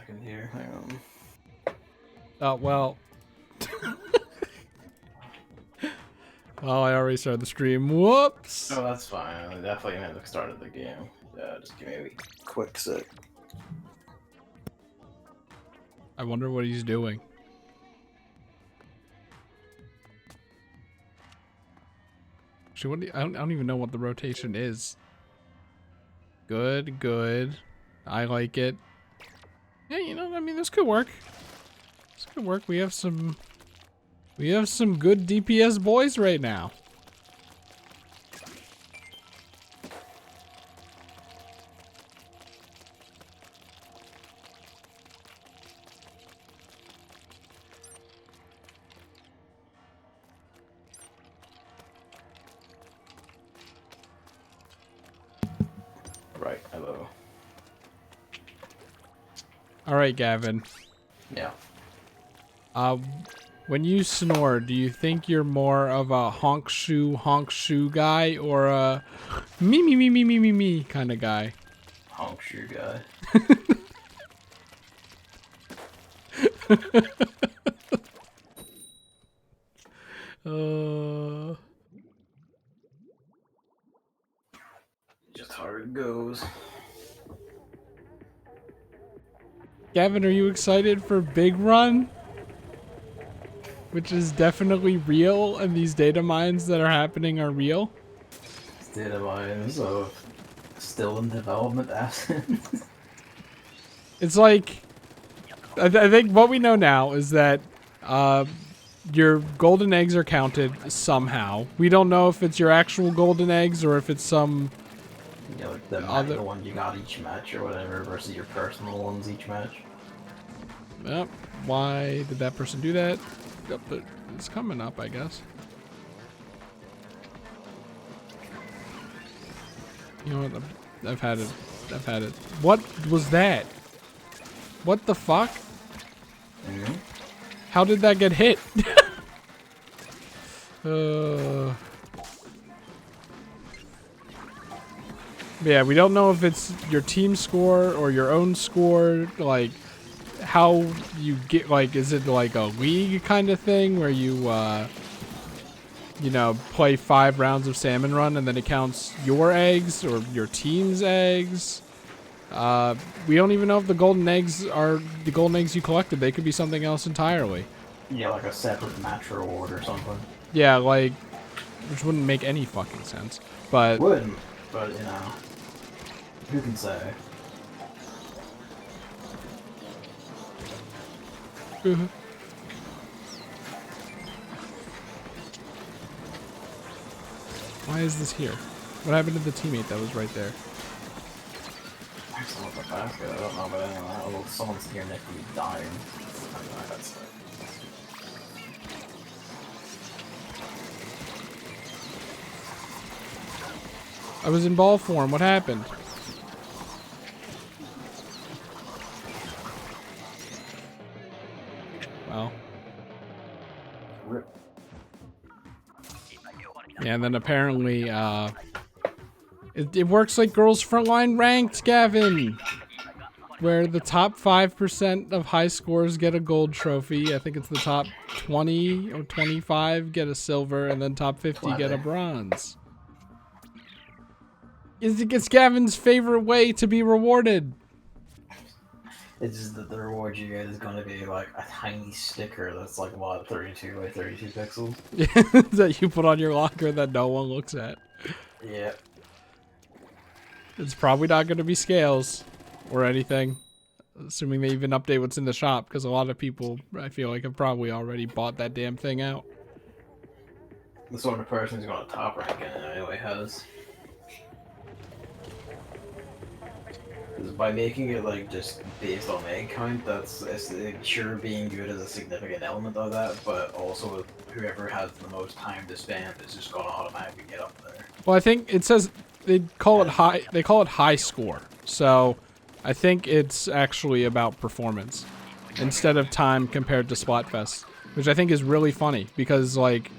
second here. Hang on. Oh, well. Oh, I already started the stream. Whoops. Oh, that's fine. I definitely meant the start of the game. Just give me a quick sec. I wonder what he's doing. Actually, I don't even know what the rotation is. Good, good. I like it. Yeah, you know, I mean, this could work. This could work. We have some good DPS boys right now. Right, hello. All right, Gavin. Yeah. When you snore, do you think you're more of a honk shoo guy or a me kind of guy? Honk shoe guy. Just how it goes. Gavin, are you excited for Big Run? Which is definitely real, and these data mines that are happening are real? Data mines of still in development assets. It's like, I think what we know now is that your golden eggs are counted somehow. We don't know if it's your actual golden eggs or if it's some... Yeah, like the one you got each match or whatever versus your personal ones each match. Yep. Why did that person do that? Yep, but it's coming up, I guess. You know what? I've had it. I've had it. What was that? What the fuck? Mm-hmm. How did that get hit? Yeah, we don't know if it's your team score or your own score. Like, how you get, like, is it like a league kind of thing where you, you know, play 5 rounds of Salmon Run and then it counts your eggs or your team's eggs? We don't even know if the golden eggs are the golden eggs you collected. They could be something else entirely. Yeah, like a separate match reward or something. Yeah, like, which wouldn't make any fucking sense. But wouldn't, but you know, who can say? Why is this here? What happened to the teammate that was right there? Someone with a basket, I don't know, but anyway, although someone's here next to me dying. I don't know, that's like... I was in ball form. What happened? Well. Rip. Yeah, and then apparently, it works like Girls Frontline Ranked, Gavin! Where the top 5% of high scores get a gold trophy. I think it's the top 20 or 25 get a silver, and then top 50 get a bronze. It's Gavin's favorite way to be rewarded. It's just that the reward you get is going to be like a tiny sticker that's like, what, 32 by 32 pixels? That you put on your locker that no one looks at. Yeah. It's probably not going to be scales or anything. Assuming they even update what's in the shop, because a lot of people, I feel like, have probably already bought that damn thing out. The sort of person who's going to top rank it anyway has. By making it like just based on egg count, it's sure being good is a significant element of that, but also whoever has the most time to spend is just gonna automatically get up there. Well, I think it says they call it high. They call it high score. So I think it's actually about performance instead of time compared to Splatfest, which I think is really funny because like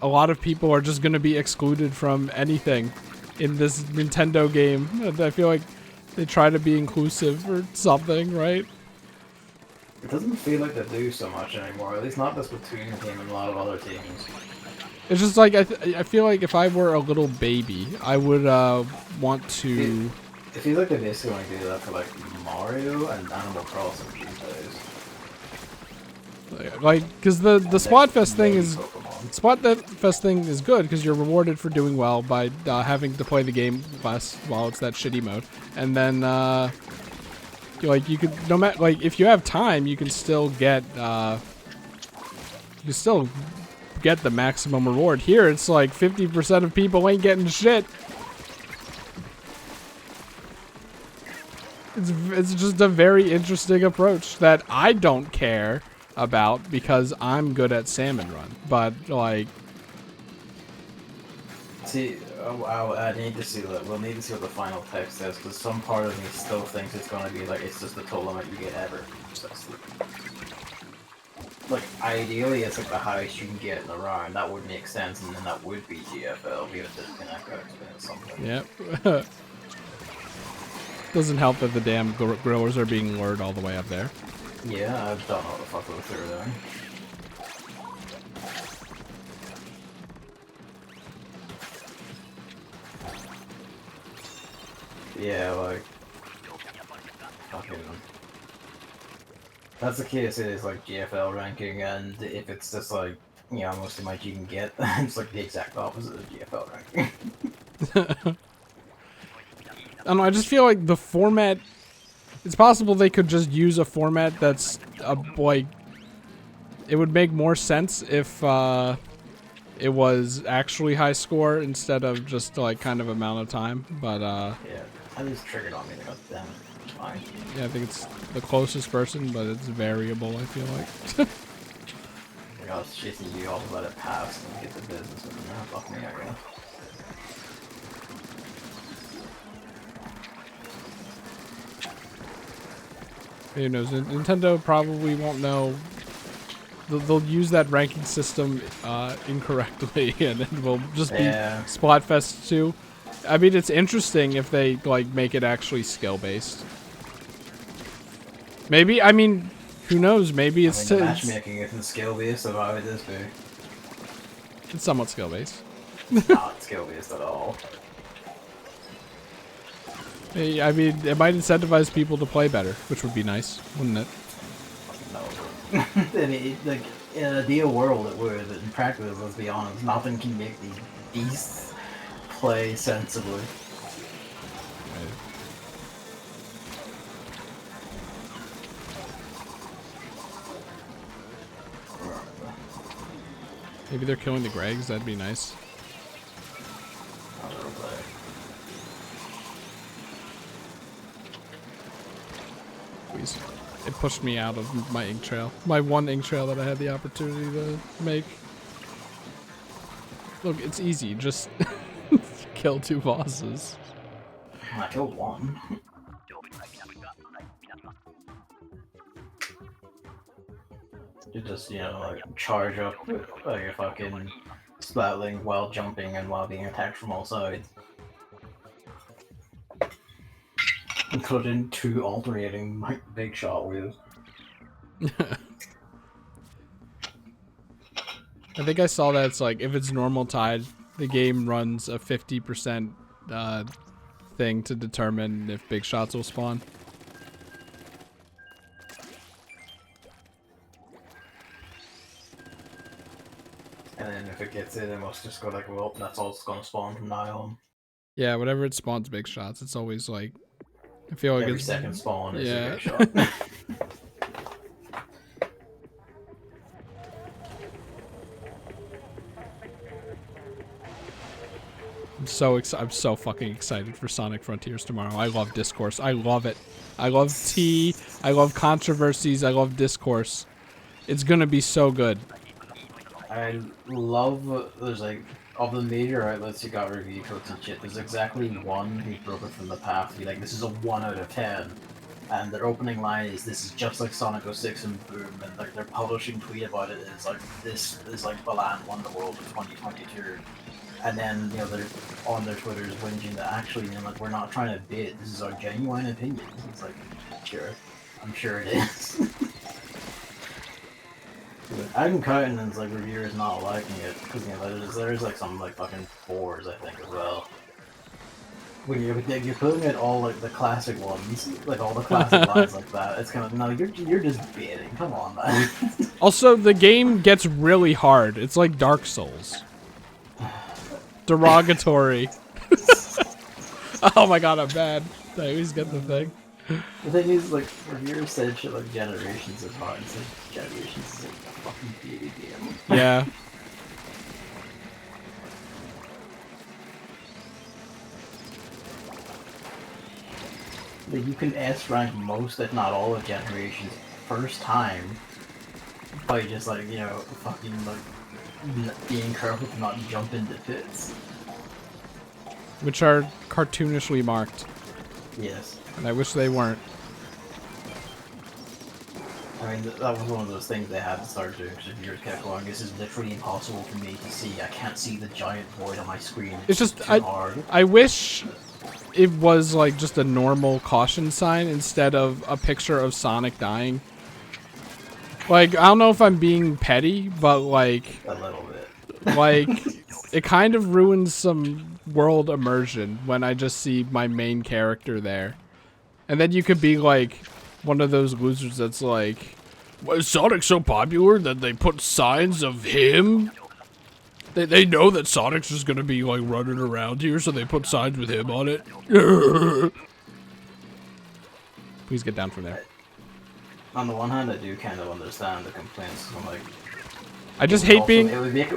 a lot of people are just gonna be excluded from anything in this Nintendo game. I feel like They try to be inclusive or something, right? It doesn't feel like they do so much anymore. At least not this Splatoon team and a lot of other teams. It's just like I feel like if I were a little baby, I would want to. It feels like they basically only do that for like Mario and Animal Crossing these days. Like, because the Splatfest thing Maybe is Pokemon. Splatfest thing is good because you're rewarded for doing well by having to play the game less while it's that shitty mode, and then like you could no matter like if you have time, you can still get the maximum reward. Here, it's like 50% of people ain't getting shit. It's just a very interesting approach that I don't care about because I'm good at Salmon Run. But like, See, I need to see that. We'll need to see what the final text says because some part of me still thinks it's gonna be like it's just the total amount you get ever. Like ideally, it's like the highest you can get in a round. That would make sense, and then that would be GFL. We have to connect that to something. yep. Doesn't help that the damn growers are being lured all the way up there. Yeah, I don't know what the fuck they were doing. Yeah, like fucking. That's the case. It is like GFL ranking, and if it's just like most of my you can get, it's like the exact opposite of GFL ranking. I don't know, I just feel like the format. It's possible they could just use a format that's like. It would make more sense if it was actually high score instead of just like kind of amount of time. But Yeah, I just triggered on me. God damn it. It's fine. yeah, I think it's the closest person, but it's variable. I feel like. I was chasing you all to let it pass and get the business and then fuck me, I guess. Who knows? Nintendo probably won't know. They'll use that ranking system incorrectly, and it will just be Splatfest 2. I mean, it's interesting if they like make it actually skill based. Maybe I mean, who knows? Maybe it's the matchmaking isn't skill based, so why would this be? It's somewhat skill based. Not skill based at all. I mean, it might incentivize people to play better, which would be nice, wouldn't it? No. I mean, like, in an ideal world it would, but in practice, let's be honest, nothing can make these beasts play sensibly. Maybe they're killing the Gregs, that'd be nice. Please. It pushed me out of my ink trail. My one ink trail that I had the opportunity to make. Look, it's easy. Just kill 2 bosses. I killed 1. You just, like, charge up with like a fucking splatling while jumping and while being attacked from all sides. Including 2 alternating big shot wheels. I think I saw that it's like, if it's normal tide, the game runs a 50% thing to determine if big shots will spawn. And then if it gets in, it must just go like, well, that's all it's gonna spawn from now on. Yeah, whatever it spawns big shots, it's always like, I feel like every it's... second spawn is yeah. a big shot. I'm so fucking excited for Sonic Frontiers tomorrow. I love discourse. I love it. I love tea. I love controversies. I love discourse. It's gonna be so good. I love, there's like, of the major outlets who got review codes and shit, there's exactly one who broke it from the path to be like, this is a 1 out of 10. And their opening line is, this is just like Sonic 06 and boom, and like their publishing tweet about it is like, this is like Balan won the world of 2022. And then, you know, they're on their Twitters whinging that actually, you know, like, we're not trying to bait, this is our genuine opinion. It's like, sure. I'm sure it is. I'm cutting and it's like reviewers not liking it, because, you know, there's like some, like, fucking fours, I think, as well. When you're putting it all, like, the classic ones, like, all the classic lines like that, it's kind of, no, you're just baiting, come on, man. Also, the game gets really hard. It's like Dark Souls. Derogatory. Oh my god, I'm bad. I always get the thing. The thing is, like, reviewers said shit like Generations is hard, it's like, Generations is like a fucking baby game. Yeah. Like, you can S-rank most, if not all, of Generations first time by just, like, you know, fucking, like, being careful to not jump into pits. Which are cartoonishly marked. Yes. And I wish they weren't. I mean, that was one of those things they had to start doing, because reviewers kept going, this is literally impossible for me to see, I can't see the giant void on my screen, It's just, too hard. I wish it was like just a normal caution sign instead of a picture of Sonic dying. Like, I don't know if I'm being petty, but like... A little bit. Like, it kind of ruins some world immersion when I just see my main character there. And then you could be like one of those losers that's like, well, is Sonic so popular that they put signs of him? They know that Sonic's just gonna be like running around here, so they put signs with him on it. Please get down from there. On the one hand, I do kind of understand the complaints. I'm like, I just hate being... It would make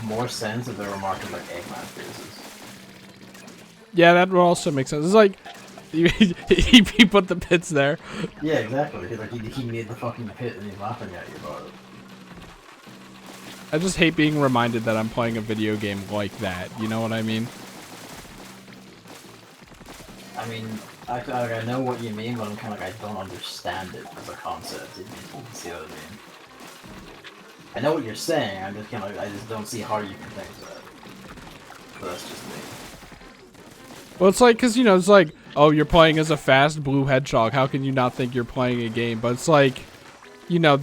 more sense if they were marked like Eggman faces. Yeah, that would also make sense. It's like, he put the pits there. Yeah, exactly. Like, he made the fucking pit and he's laughing at you about it. I just hate being reminded that I'm playing a video game like that. You know what I mean? I mean, I know what you mean, but I'm kind of like, I don't understand it as a concept. You see what I mean? I know what you're saying, I'm just kind of like, I just don't see how you can think that. But that's just me. Well, it's like, because, you know, it's like, oh, you're playing as a fast blue hedgehog. How can you not think you're playing a game? But it's like, you know,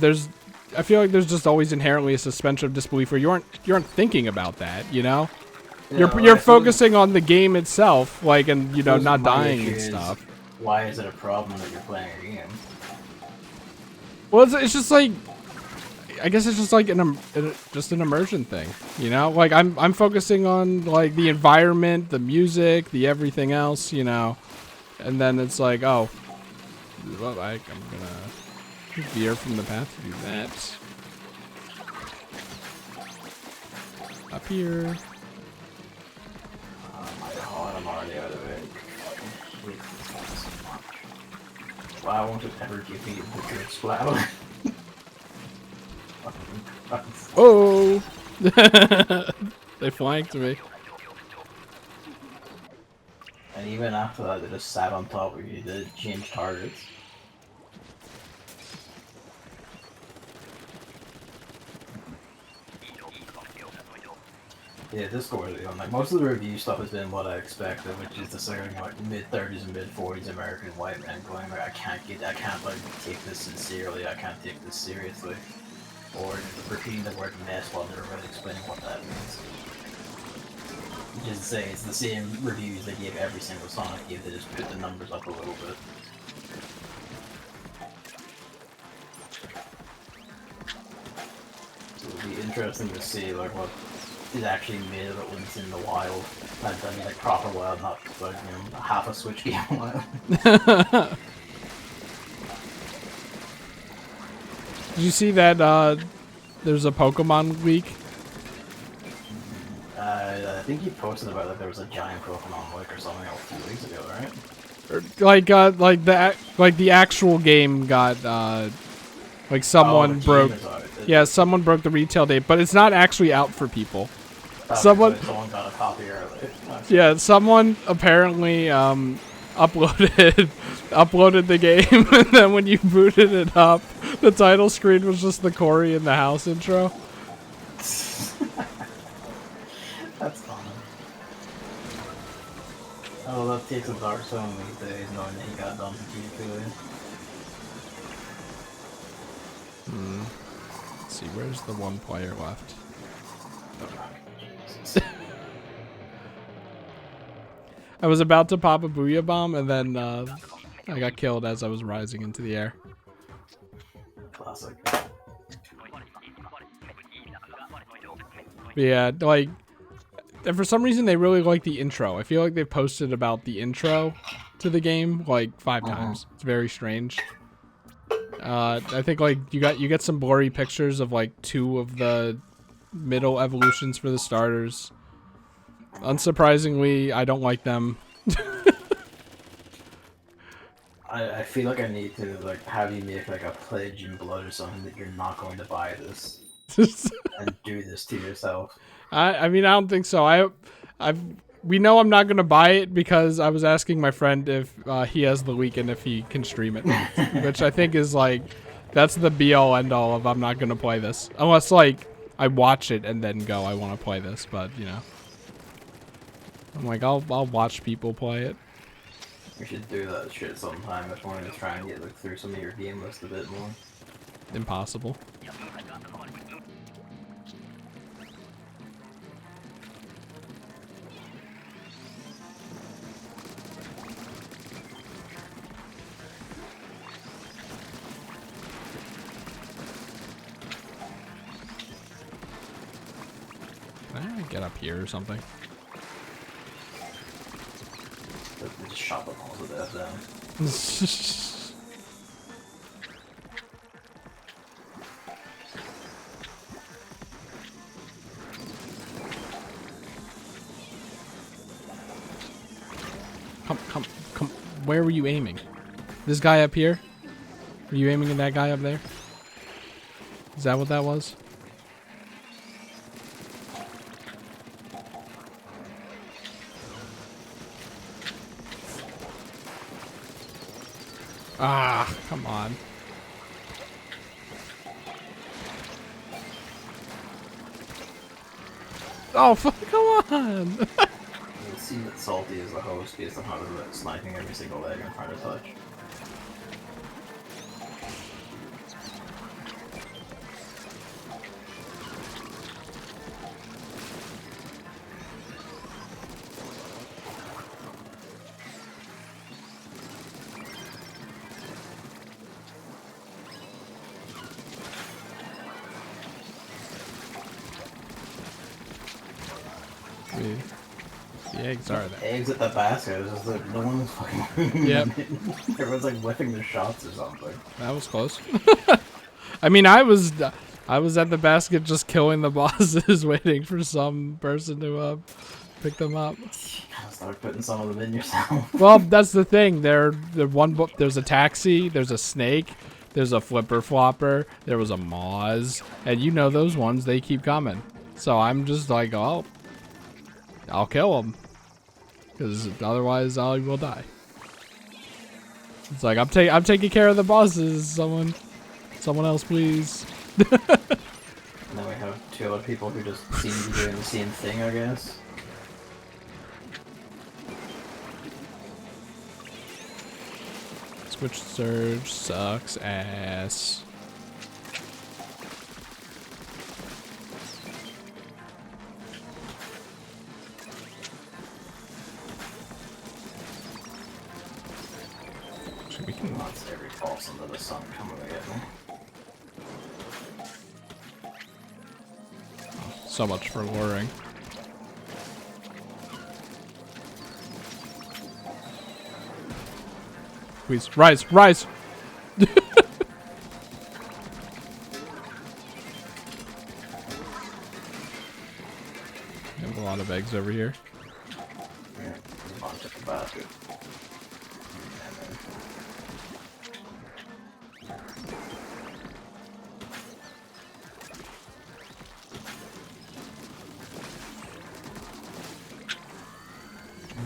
I feel like there's just always inherently a suspension of disbelief where you aren't thinking about that, you know? Yeah, you're focusing on the game itself, like, and, you know, not dying and is, stuff. Why is it a problem that you're playing a game? Well, it's just like, I guess it's just like an immersion thing, you know? Like, I'm focusing on, like, the environment, the music, the everything else, you know? And then it's like, oh, well, I'm gonna veer from the path to do that. Up here. Oh my god, I'm already out of it. Why won't it ever give me the good splat? Oh! They flanked me. And even after that, they just sat on top of you to change targets. Yeah, this score is like most of the review stuff has been what I expected, which is the sort of like mid-30s and mid-40s American white men going like, I can't like take this sincerely, I can't take this seriously, or just repeating the word mess while they're really explaining what that means. Which is to say, it's the same reviews they gave every single Sonic game, they just put the numbers up a little bit. So it'll be interesting to see like what is actually made of it when it's in the wild. I mean like proper wild, not like, you know, half a Switch game wild. Did you see that there's a Pokemon leak? I think you posted about like there was a giant Pokemon leak or something a few weeks ago, right? Like the actual game got like someone broke. Yeah, someone broke the retail date, but it's not actually out for people. Someone got a copy early. Yeah, someone apparently uploaded the game, and then when you booted it up, the title screen was just the Cory in the house intro. That's fun. Oh, that takes a dark tone these days, knowing that he got done for G2. Let's see, where's the one player left? I was about to pop a booyah bomb, and then I got killed as I was rising into the air. Classic. But yeah, like, and for some reason they really like the intro. I feel like they've posted about the intro to the game like 5 times. It's very strange. I think like you get some blurry pictures of like 2 of the middle evolutions for the starters. Unsurprisingly, I don't like them. I feel like I need to like have you make like a pledge in blood or something that you're not going to buy this and do this to yourself. I mean I don't think so. We know I'm not gonna buy it because I was asking my friend if he has the leak and if he can stream it, which I think is like that's the be all end all of I'm not gonna play this unless like I watch it and then go I want to play this, but you know I'm like I'll watch people play it. We should do that shit sometime if we're gonna try and get like through some of your game list a bit more. Impossible. Can I get up here or something? They just shot them all to death down. Come. Where were you aiming? This guy up here? Were you aiming at that guy up there? Is that what that was? Ah, come on. Oh, fuck, come on! It seems that Salty is the host based on how they're sniping every single leg I'm trying to touch. The eggs are there. Eggs at the basket. It's just like no one's fucking. Yep. Everyone's like whipping their shots or something. That was close. I mean, I was at the basket just killing the bosses, waiting for some person to pick them up. Start putting some of them in yourself. Well, that's the thing. There's a taxi, there's a snake, there's a flipper flopper, there was a Moz, and you know those ones. They keep coming. So I'm just like, oh, I'll kill them, because otherwise I will die. It's like I'm taking care of the bosses. Someone else, please. And then we have 2 other people who just seem to be doing the same thing, I guess. Switch Surge sucks ass. We can Lots every false under the sun coming to get me. so much for luring. Please, rise, rise! I have a lot of eggs over here. Yeah, a bunch at the basket.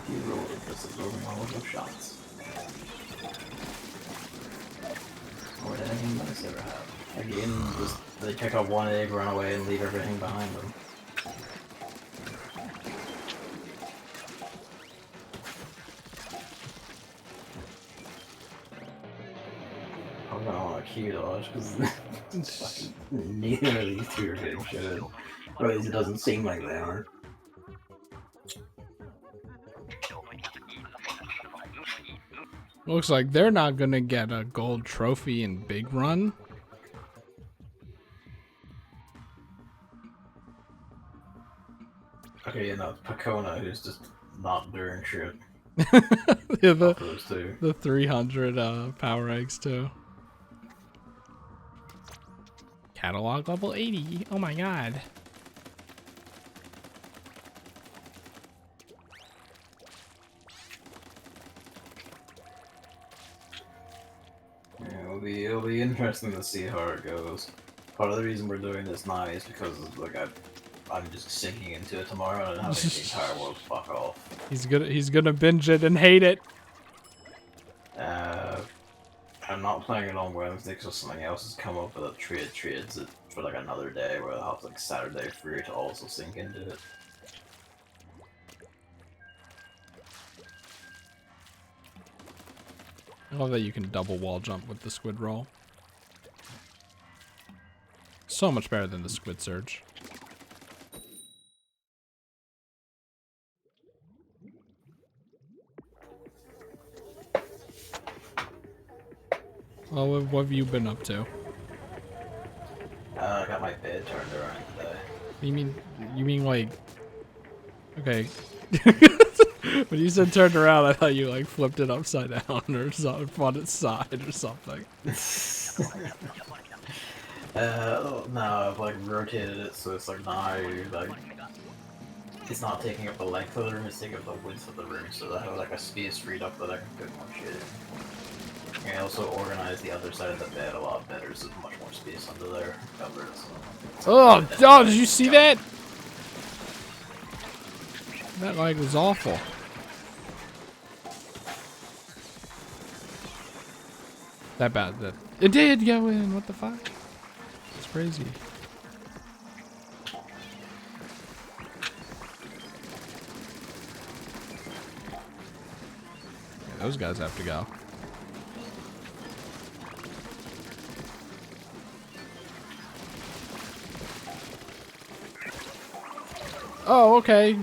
You roll it, this is rolling all of those shots. More than any nice ever have. Again, just they pick up one egg, run away, and leave everything behind them. funny to watch because neither of these two are getting shit. Or at least it doesn't seem like they are. Looks like they're not gonna get a gold trophy in Big Run. Okay, you know, Pacona, who's just not doing shit. Yeah, Those two. the 300 power eggs too. Catalog level 80. Oh my god. Yeah, it'll be interesting to see how it goes. Part of the reason we're doing this now is because like I'm just sinking into it tomorrow and having the entire world fuck off. He's gonna binge it and hate it. I'm not playing it on Wednesday because something else has come up with a trades it for like another day where I'll have like Saturday free to also sink into it. I love that you can double wall jump with the squid roll. So much better than the squid surge. Well, what have you been up to? I got my bed turned around today. You mean like, okay. When you said turned around, I thought you like flipped it upside down or something on its side or something. No, I've like rotated it so it's like now like it's not taking up the length of the room, it's taking up the width of the room, so I have like a space freed up that I can put more shit in. And I also organize the other side of the bed a lot better, so there's much more space under there covered. So Oh, did you see that? That like was awful. That bad. That it did go in. What the fuck? It's crazy. Yeah, those guys have to go. Oh, okay.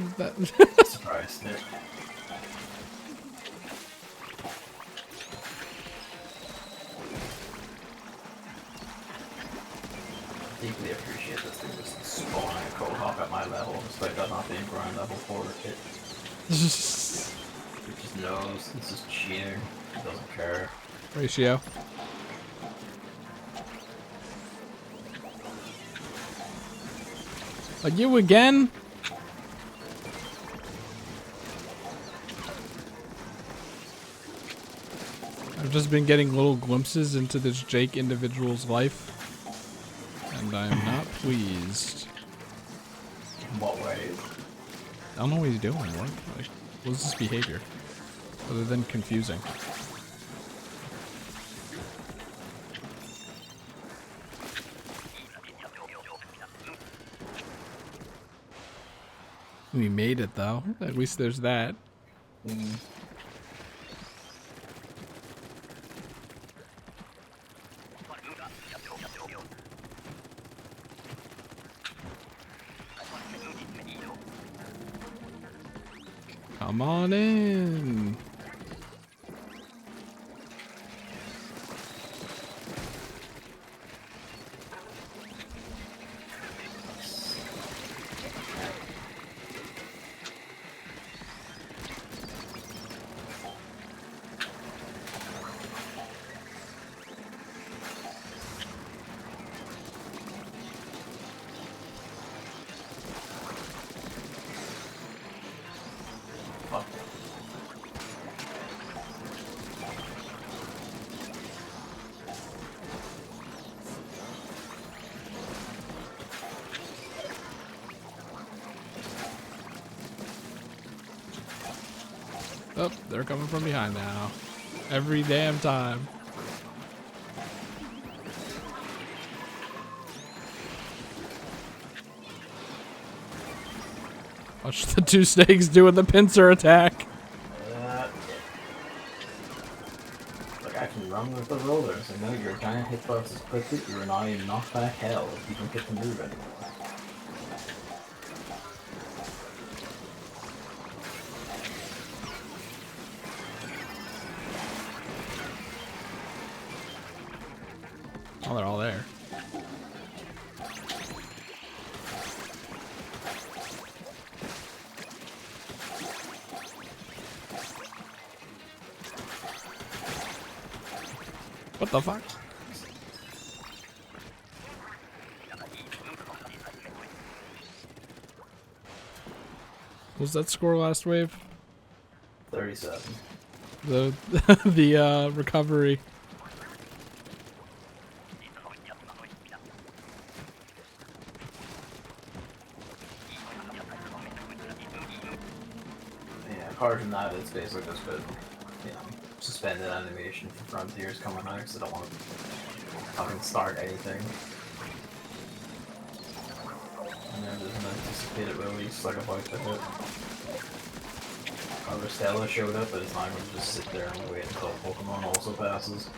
surprise there. Deeply appreciate this thing just spawning a cold hawk at my level, despite that not being grind level 4 kit. It just knows, it's just cheating, it doesn't care. Ratio. Like you again? I've just been getting little glimpses into this Jake individual's life, and I am not pleased. In what ways? I don't know what he's doing. What's this behavior? Other than confusing. We made it though. At least there's that. Come on in. Oh, they're coming from behind now. Every damn time. Watch the two snakes doing the pincer attack. Like I can run on with the rollers. I know your giant hitbox is quickly. You are now in knockback hell if you don't get to move anymore. Oh, they're all there. What the fuck? What was that score last wave? 37. The the recovery. Yeah, apart from that, it's basically just been, suspended animation for Frontiers coming out, because I don't want to fucking start anything. And then there's an anticipated release, like about to hit. Stella showed up, but it's not going to just sit there and wait until Pokemon also passes.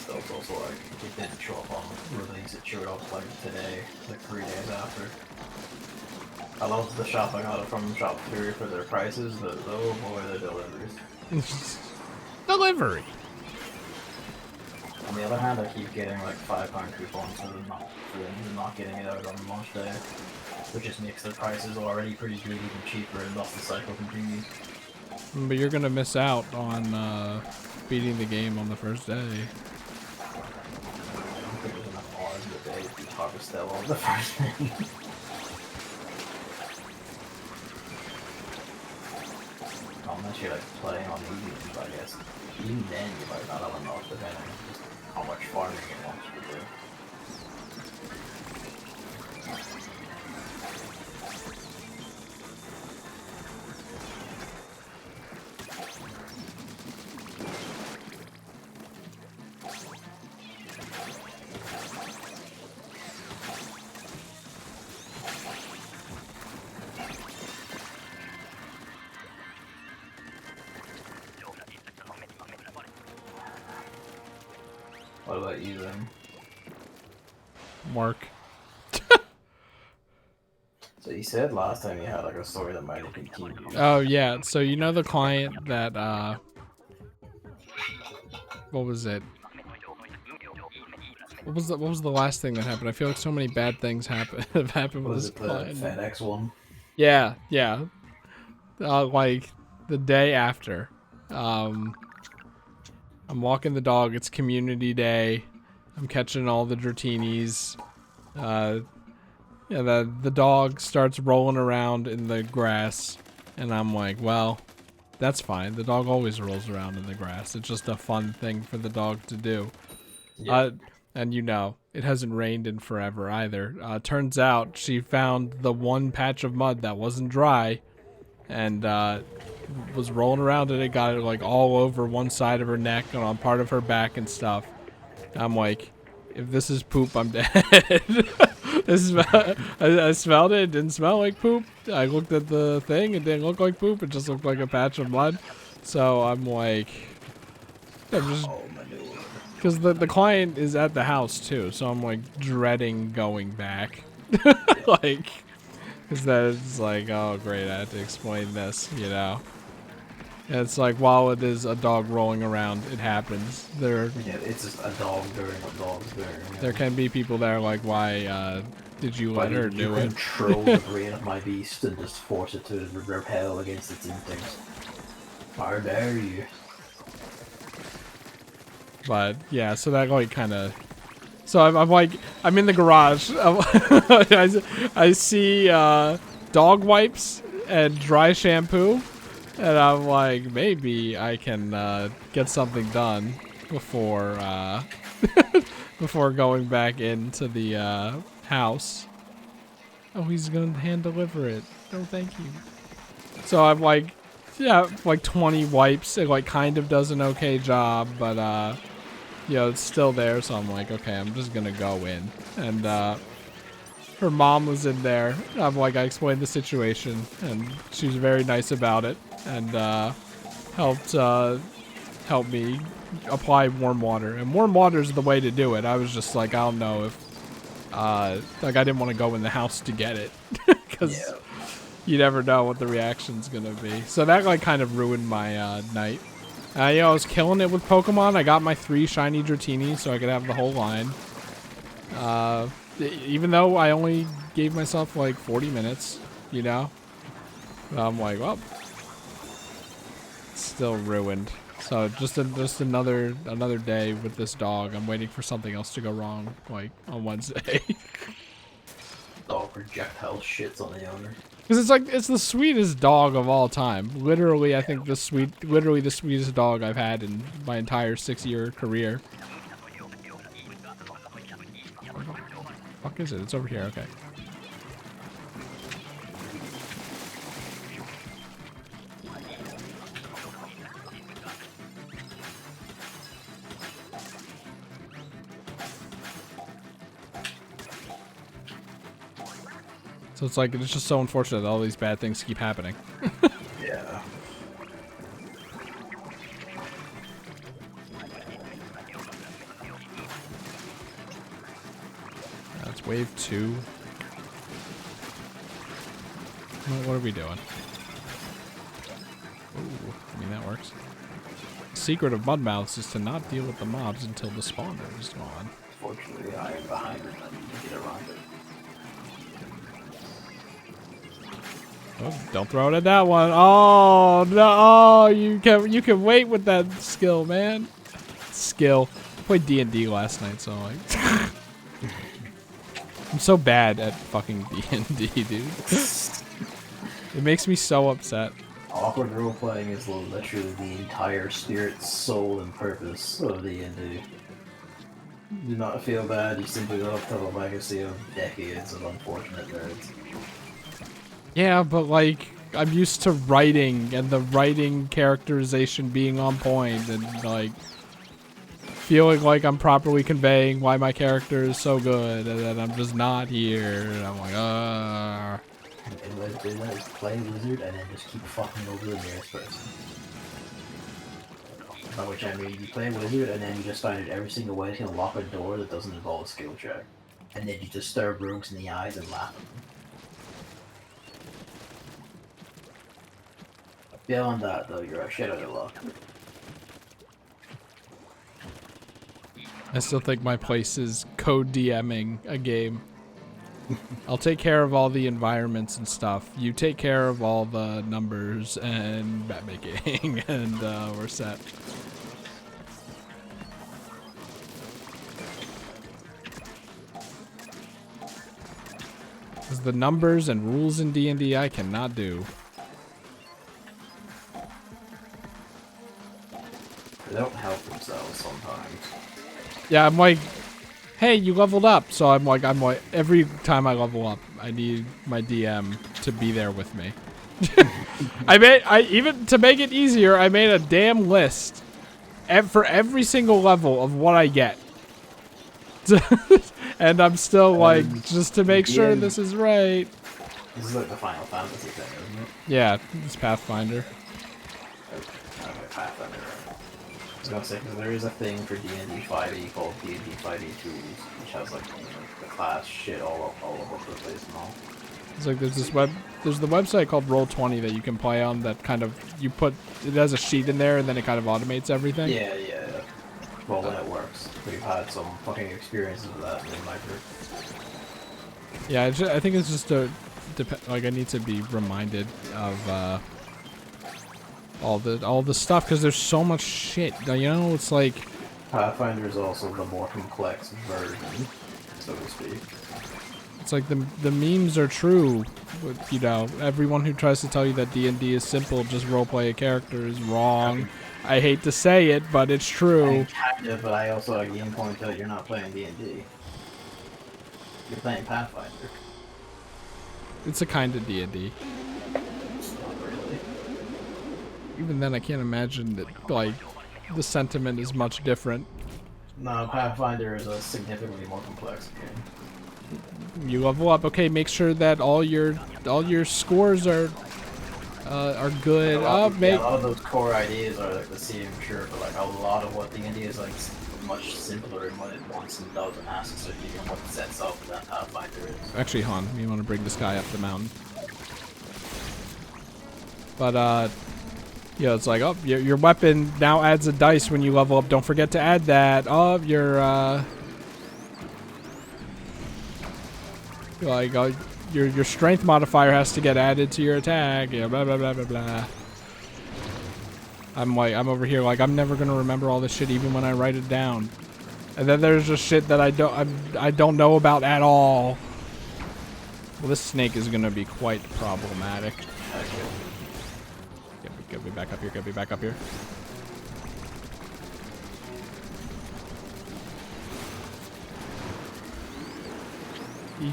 It's also like, it didn't show up on release, it showed up like today, like 3 days after. I love the shop I got it from Shop Fury for their prices, but oh boy, their deliveries. Delivery! On the other hand, I keep getting like £5 coupons for them not getting it out on launch day, which just makes their prices already pretty good even cheaper, and thus the cycle continues. But you're gonna miss out on beating the game on the first day. I don't think there's enough hours in the day to beat Harvestella on the first day. Unless you're like playing on easy, I guess. Even then you might not have enough depending on just how much farming it wants you to do. What about you then? Mark. So you said last time you had like a story that might have continued. Oh yeah, so you know the client that what was it? What was the last thing that happened? I feel like so many bad things have happened with Was this it the client. FedEx one? Yeah. Like the day after. I'm walking the dog. It's community day. I'm catching all the Dratini's. Yeah, the dog starts rolling around in the grass, and I'm like, well, that's fine. The dog always rolls around in the grass. It's just a fun thing for the dog to do. Yeah. And it hasn't rained in forever either. Turns out she found the one patch of mud that wasn't dry, and was rolling around in it. Got it like all over one side of her neck and on part of her back and stuff. I'm like, if this is poop, I'm dead. I smelled it. It didn't smell like poop. I looked at the thing. It didn't look like poop. It just looked like a patch of mud. So I'm like, I'm just, because the client is at the house too. So I'm like dreading going back. Like, because that's like, oh great, I have to explain this, And it's like, while it is a dog rolling around, it happens. Yeah, it's just a dog doing what dogs do. There can be people that are like, why did you let her do it? Control the brain of my beast and just force it to repel against its instincts. How dare you? But yeah, so that like kind of. So I'm like, I'm in the garage. I see dog wipes and dry shampoo. And I'm like, maybe I can get something done before before going back into the house. Oh, he's gonna hand deliver it. Oh, thank you. So I'm like, yeah, like 20 wipes. It like kind of does an okay job, but it's still there. So I'm like, okay, I'm just gonna go in and her mom was in there. I'm like, I explained the situation, and she was very nice about it, and helped help me apply warm water. And warm water is the way to do it. I was just like, I don't know if like I didn't want to go in the house to get it because you never know what the reaction's gonna be. So that like kind of ruined my night. You know, I was killing it with Pokemon. I got my 3 shiny Dratini so I could have the whole line. Even though I only gave myself like 40 minutes, you know? I'm like, well, still ruined. So just another day with this dog. I'm waiting for something else to go wrong, like on Wednesday. Dog projectile shits on the owner. Because it's the sweetest dog of all time. Literally, I think the sweetest dog I've had in my entire 6-year career. Where the fuck is it? It's over here. Okay. So it's like, it's just so unfortunate that all these bad things keep happening. Yeah. That's wave 2. What are we doing? Ooh, I mean, that works. The secret of Mudmouths is to not deal with the mobs until the spawner is gone. Fortunately, I am behind it. I need to get around it. Oh, don't throw it at that one. Oh no! Oh, you can wait with that skill, man. Skill. I played D&D last night, so like, I'm so bad at fucking D&D, dude. It makes me so upset. Awkward role-playing is literally the entire spirit, soul, and purpose of D&D. Do not feel bad, you simply live up to the legacy of decades of unfortunate nerds. Yeah, but like, I'm used to writing and the writing characterization being on point and like feeling like I'm properly conveying why my character is so good, and then I'm just not here, and I'm like, And what they do that is play wizard and then just keep fucking over the nearest person. By which I mean, you play wizard and then you just find out every single way to lock a door that doesn't involve a skill check. And then you just stare rogues in the eyes and laugh at them. Beyond that, though, you're a shit out of luck. I still think my place is code DMing a game. I'll take care of all the environments and stuff. You take care of all the numbers and map making, and we're set. Because the numbers and rules in D&D I cannot do. They don't help themselves sometimes. Yeah, I'm like, hey, you leveled up. So I'm like, every time I level up, I need my DM to be there with me. Even to make it easier, I made a damn list for every single level of what I get. And I'm still like, just to make sure this is right. This is like the Final Fantasy thing, isn't it? Yeah, it's Pathfinder. Okay, Pathfinder. I was gonna say, because there is a thing for D&D 5e called D&D 5e Tools, which has like, you know, the class shit all over the place and all. It's like there's the website called Roll20 that you can play on that kind of, it has a sheet in there and then it kind of automates everything. Yeah. Well, when it works. We've had some fucking experiences with that in my group. Yeah, I think it's just like I need to be reminded of all the stuff because there's so much shit. You know, it's like Pathfinder is also the more complex version, so to speak. It's like the memes are true. But, you know, everyone who tries to tell you that D&D is simple, just roleplay a character is wrong. I hate to say it, but it's true. Kind of, but I also again point out you're not playing D&D. You're playing Pathfinder. It's a kind of D&D. Not really. Even then, I can't imagine that, like, the sentiment is much different. No, Pathfinder is a significantly more complex game. You level up. Okay, make sure that all your scores are good. Yeah, a lot of those core ideas are like the same, sure, but like a lot of what D&D is like much simpler in what it wants and does and asks of you and what it sets up than Pathfinder is. Actually, Han, you want to bring this guy up the mountain. But yeah, it's like, oh, your weapon now adds a dice when you level up. Don't forget to add that. Oh, your strength modifier has to get added to your attack. Yeah, blah blah blah blah blah. I'm over here like I'm never gonna remember all this shit even when I write it down. And then there's just shit that I don't know about at all. Well, this snake is gonna be quite problematic. Get me back up here. Get me back up here.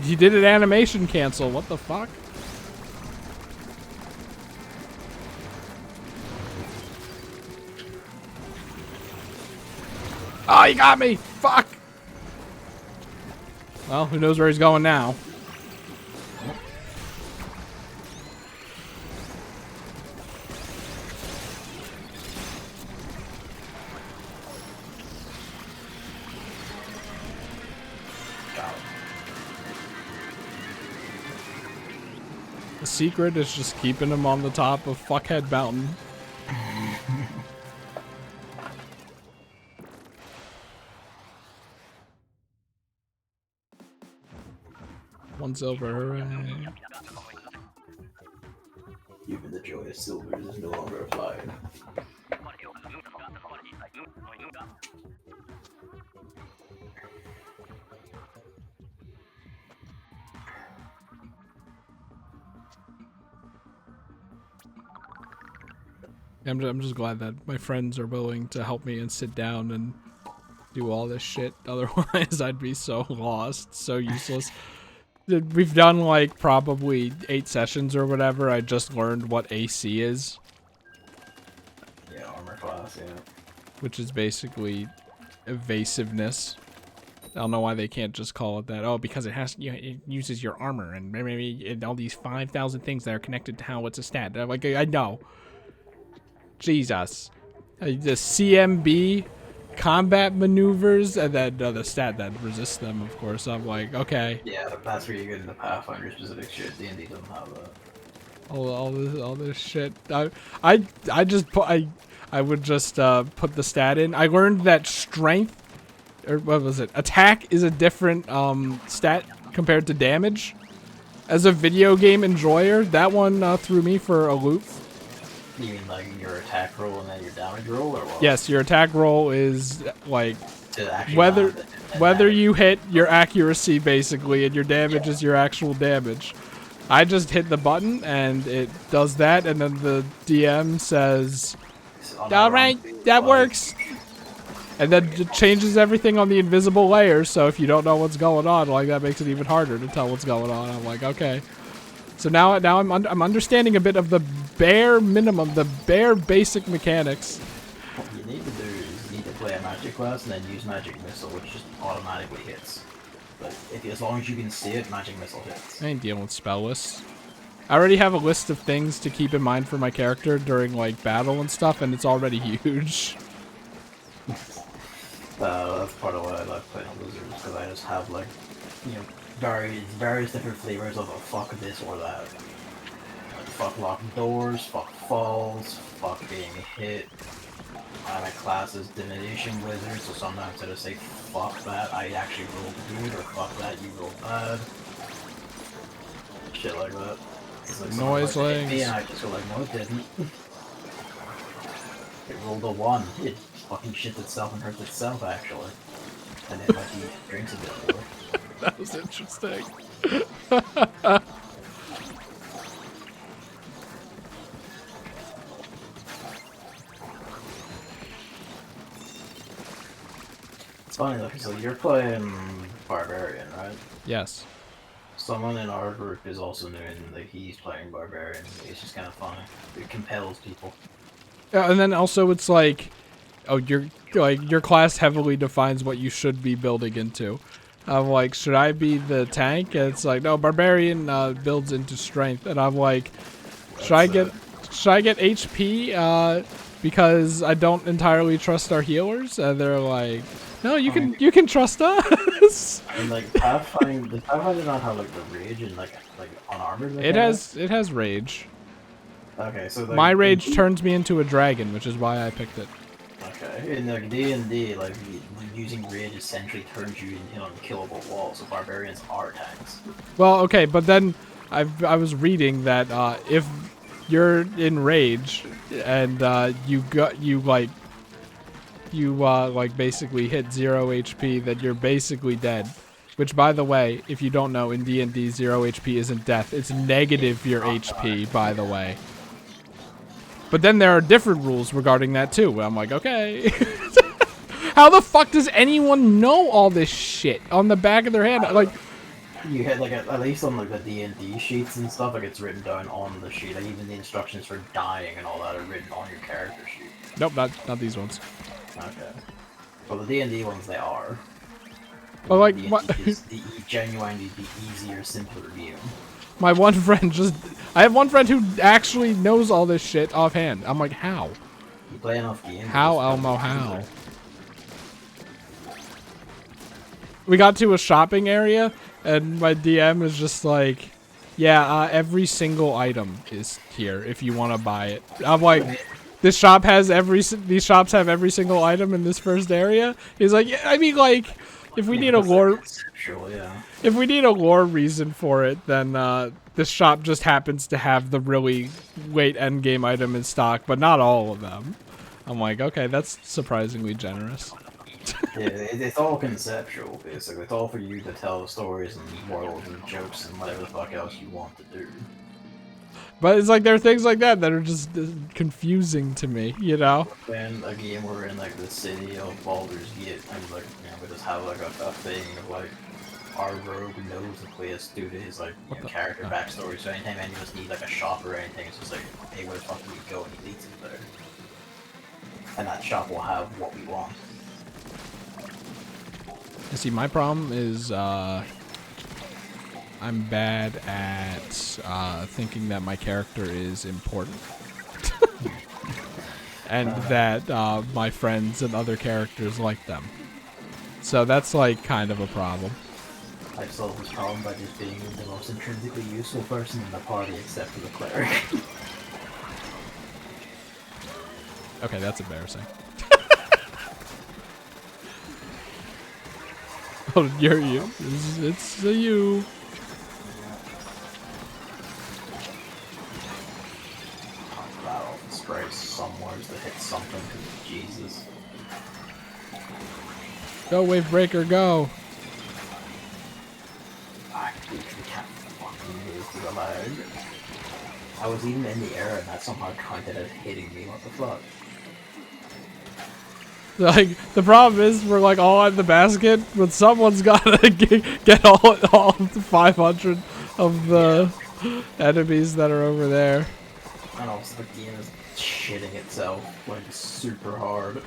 He did an animation cancel. What the fuck? Oh, he got me! Fuck! Well, who knows where he's going now? The secret is just keeping him on the top of Fuckhead Mountain. One's over, hooray. Even the joy of silvers is no longer applied. I'm just glad that my friends are willing to help me and sit down and do all this shit. Otherwise, I'd be so lost, so useless. We've done like probably 8 sessions or whatever. I just learned what AC is. Yeah, armor class, yeah. Which is basically evasiveness. I don't know why they can't just call it that. Oh, because it has, it uses your armor and maybe all these 5,000 things that are connected to how it's a stat. Like, I know. Jesus. The CMB combat maneuvers and then the stat that resists them, of course. I'm like, okay. Yeah, that's where you get into Pathfinder specific shit. D&D doesn't have that. All this shit. I would just put the stat in. I learned that strength, or what was it? Attack is a different stat compared to damage. As a video game enjoyer, that one threw me for a loop. You mean like your attack roll and then your damage roll, or what? Yes, your attack roll is like whether you hit your accuracy basically, and your damage is your actual damage. I just hit the button and it does that, and then the DM says, "All right, that works." And then it changes everything on the invisible layer, so if you don't know what's going on, like that makes it even harder to tell what's going on. I'm like, okay. So now I'm understanding a bit of the bare minimum, the bare basic mechanics. What you need to do is you need to play a magic class and then use magic missile, which just automatically hits. But as long as you can see it, magic missile hits. I ain't dealing with spell lists. I already have a list of things to keep in mind for my character during like battle and stuff, and it's already huge. That's part of why I like playing losers, because I just have like, you know, various different flavors of a fuck this or that. Like fuck locked doors, fuck falls, fuck being hit. My class is Divination Wizard, so sometimes I just say fuck that, I actually rolled good, or fuck that, you rolled bad. Shit like that. Like Noiselings. And I just go like, no it didn't. It rolled a 1. It fucking shits itself and hurts itself actually. And it might be drinks a bit more. That was interesting. It's funny though, so you're playing Barbarian, right? Yes. Someone in our group is also doing, like, he's playing Barbarian. It's just kind of funny. It compels people. Yeah, and then also it's like, oh, your class heavily defines what you should be building into. I'm like, should I be the tank? And it's like, no, barbarian builds into strength, and I'm like, should I get HP? Because I don't entirely trust our healers, and they're like, no, you can trust us. And like Pathfinder, does Pathfinder not have like the rage and like unarmored? It has rage. Okay, so like, My rage turns me into a dragon, which is why I picked it. Okay, in like D&D, like using rage essentially turns you into an unkillable wall. So barbarians are tanks. Well, okay, but then I was reading that if you're in rage and you basically hit 0 HP, then you're basically dead. Which, by the way, if you don't know, in D&D, 0 HP isn't death. It's negative your HP, by the way. But then there are different rules regarding that, too. I'm like, okay. How the fuck does anyone know all this shit on the back of their hand? Like, you had like at least on like the D&D sheets and stuff, like it's written down on the sheet. Like even the instructions for dying and all that are written on your character sheet. Nope, not these ones. Okay. Well, the D&D ones they are. Well, like what? Genuinely the easier, simpler game. My one friend I have one friend who actually knows all this shit offhand. I'm like, how? You play enough games. How, Elmo, how? We got to a shopping area, and my DM is just like, yeah, every single item is here if you want to buy it. I'm like, these shops have every single item in this first area. He's like, yeah, I mean, like, if we need a lore, if we need a lore reason for it, then this shop just happens to have the really late endgame item in stock, but not all of them. I'm like, okay, that's surprisingly generous. Yeah, it's all conceptual, basically. It's all for you to tell stories and morals and jokes and whatever the fuck else you want to do. But it's like there are things like that that are just confusing to me, you know? And a game we're in like the city of Baldur's Gate, and like we just have like a thing of like our rogue knows the place due to his like character backstory. So anytime any of us need like a shop or anything, it's just like, hey, where the fuck do we go? And he leads us there, and that shop will have what we want. You see, my problem is I'm bad at thinking that my character is important. And that my friends and other characters like them. So that's like kind of a problem. I solved this problem by just being the most intrinsically useful person in the party except for the cleric. Okay, that's embarrassing. Oh, you're you. It's you. Battle spray somewhere to hit something, Jesus. Go, Wave Breaker, go. I can't fucking move to the leg. I was even in the air and that somehow counted as hitting me. What the fuck? Like, the problem is we're like all in the basket, but someone's gotta get all 500 of the enemies that are over there. And also the game is shitting itself like super hard.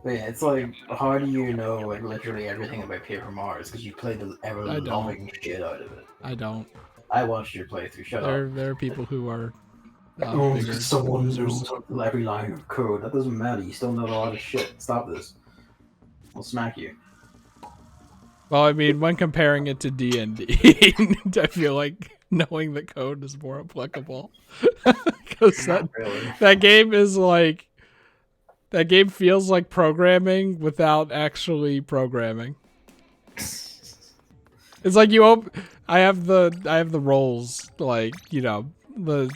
But yeah, it's like, how do you know like literally everything about Paper Mars? Because you played the ever-loving shit out of it. I don't. I watched your playthrough. Shut up. There are people who are bigger someone knows every line of code. That doesn't matter. You still know a lot of shit. Stop this. I'll smack you. Well, I mean, when comparing it to D&D, I feel like knowing the code is more applicable. Because that game is like... That game feels like programming without actually programming. It's like I have the roles, like, you know, the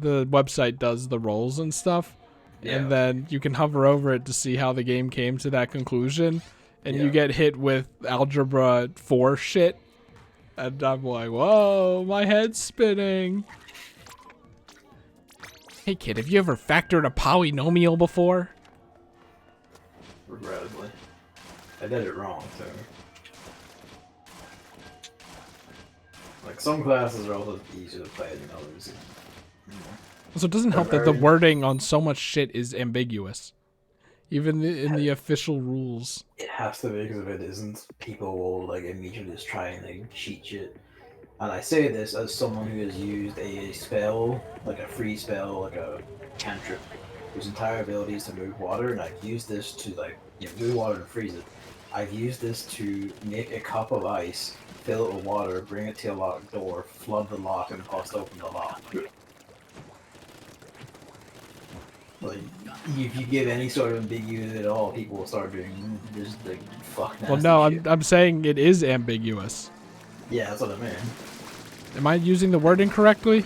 website does the roles and stuff. Yeah. And then you can hover over it to see how the game came to that conclusion. And you get hit with Algebra 4 shit. And I'm like, whoa, my head's spinning. Hey kid, have you ever factored a polynomial before? Regrettably. I did it wrong, so. Like some classes are also easier to play than others. So it doesn't They're help that the very. wording on so much shit is ambiguous, even in the official rules. It has to be, because if it isn't, people will like immediately just try and like cheat shit. And I say this as someone who has used a spell, like a free spell, like a cantrip, whose entire ability is to move water, and I've used this to move water and freeze it. I've used this to make a cup of ice, fill it with water, bring it to a locked door, flood the lock, and bust open the lock. Like, if you give any sort of ambiguity at all, people will start doing just like fuck nasty Well, no, shit. I'm saying it is ambiguous. Yeah, that's what I mean. Am I using the wording correctly?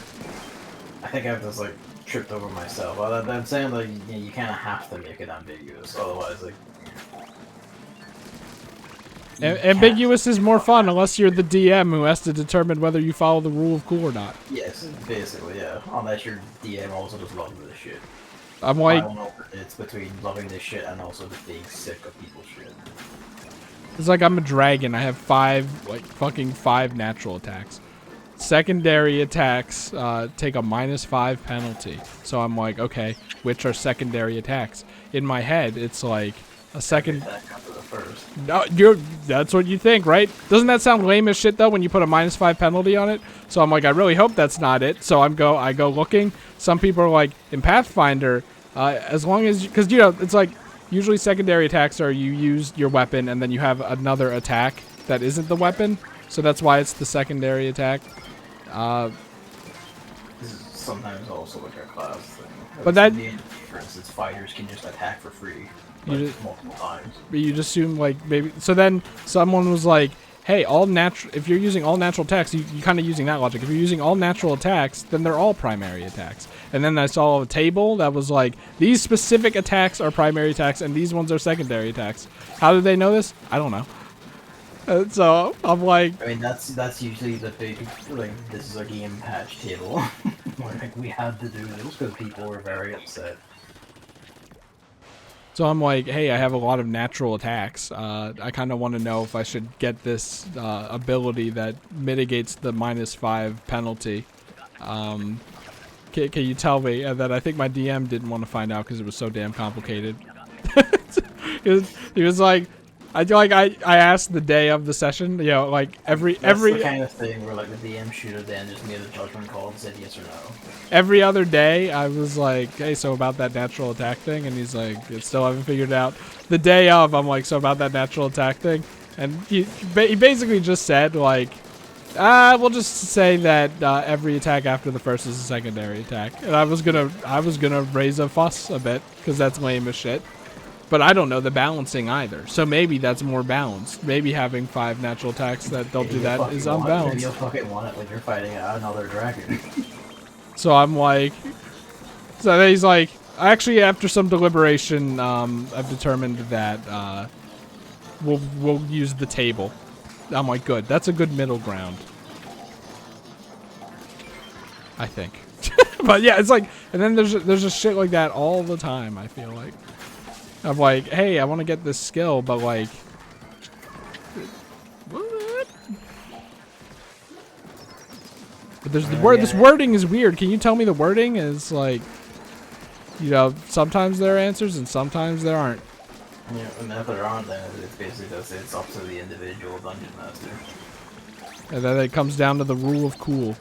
I think I've just like tripped over myself. I'm saying like you kind of have to make it ambiguous, otherwise like. Ambiguous is more fun unless you're the DM who has to determine whether you follow the rule of cool or not. Yes, basically, yeah. Unless your DM also just loves this shit. I'm I like, don't know if it's between loving this shit and also just being sick of people's shit. it's like I'm a dragon. I have fucking five natural attacks. Secondary attacks take a -5 penalty. So I'm like, okay, which are secondary attacks? In my head, it's like a second. Attack after the first. No, that's what you think, right? Doesn't that sound lame as shit though when you put a -5 penalty on it? So I'm like, I really hope that's not it. So I go looking. Some people are like, in Pathfinder, as long as, because it's like usually secondary attacks are you use your weapon and then you have another attack that isn't the weapon. So that's why it's the secondary attack. This is sometimes also like a class thing. But that, for instance, fighters can just attack for free multiple times. you just assume like maybe. So then someone was like, hey, if you're using all natural attacks, you kind of using that logic. If you're using all natural attacks, then they're all primary attacks. And then I saw a table that was like, these specific attacks are primary attacks and these ones are secondary attacks. How did they know this? I don't know. So I'm like, I mean, that's usually the big, like, this is a game patch table. Where like we had to do this because people were very upset. so I'm like, hey, I have a lot of natural attacks. I kind of want to know if I should get this ability that mitigates the -5 penalty. Can you tell me? And then I think my DM didn't want to find out because it was so damn complicated. He was like, I asked the day of the session, like That's every the kind of thing where like the DM should have then just made a judgment call and said yes or no. every other day I was like, hey, so about that natural attack thing, and he's like, I still haven't figured it out. The day of, I'm like, so about that natural attack thing, and he basically just said like, we'll just say that every attack after the first is a secondary attack, and I was gonna raise a fuss a bit because that's lame as shit. But I don't know the balancing either. So maybe that's more balanced. Maybe having 5 natural attacks that don't do that is unbalanced. Maybe you'll fucking want it when you're fighting another dragon. So I'm like, so then he's like, actually after some deliberation, I've determined that we'll use the table. I'm like, good. That's a good middle ground. I think. But yeah, it's like, and then there's just shit like that all the time. I feel like. I'm like, hey, I want to get this skill, but like, what? But there's the word. This wording is weird. Can you tell me the wording is like, sometimes there are answers and sometimes there aren't. Yeah, and if there aren't, then it's basically it's up to the individual dungeon master. And then it comes down to the rule of cool.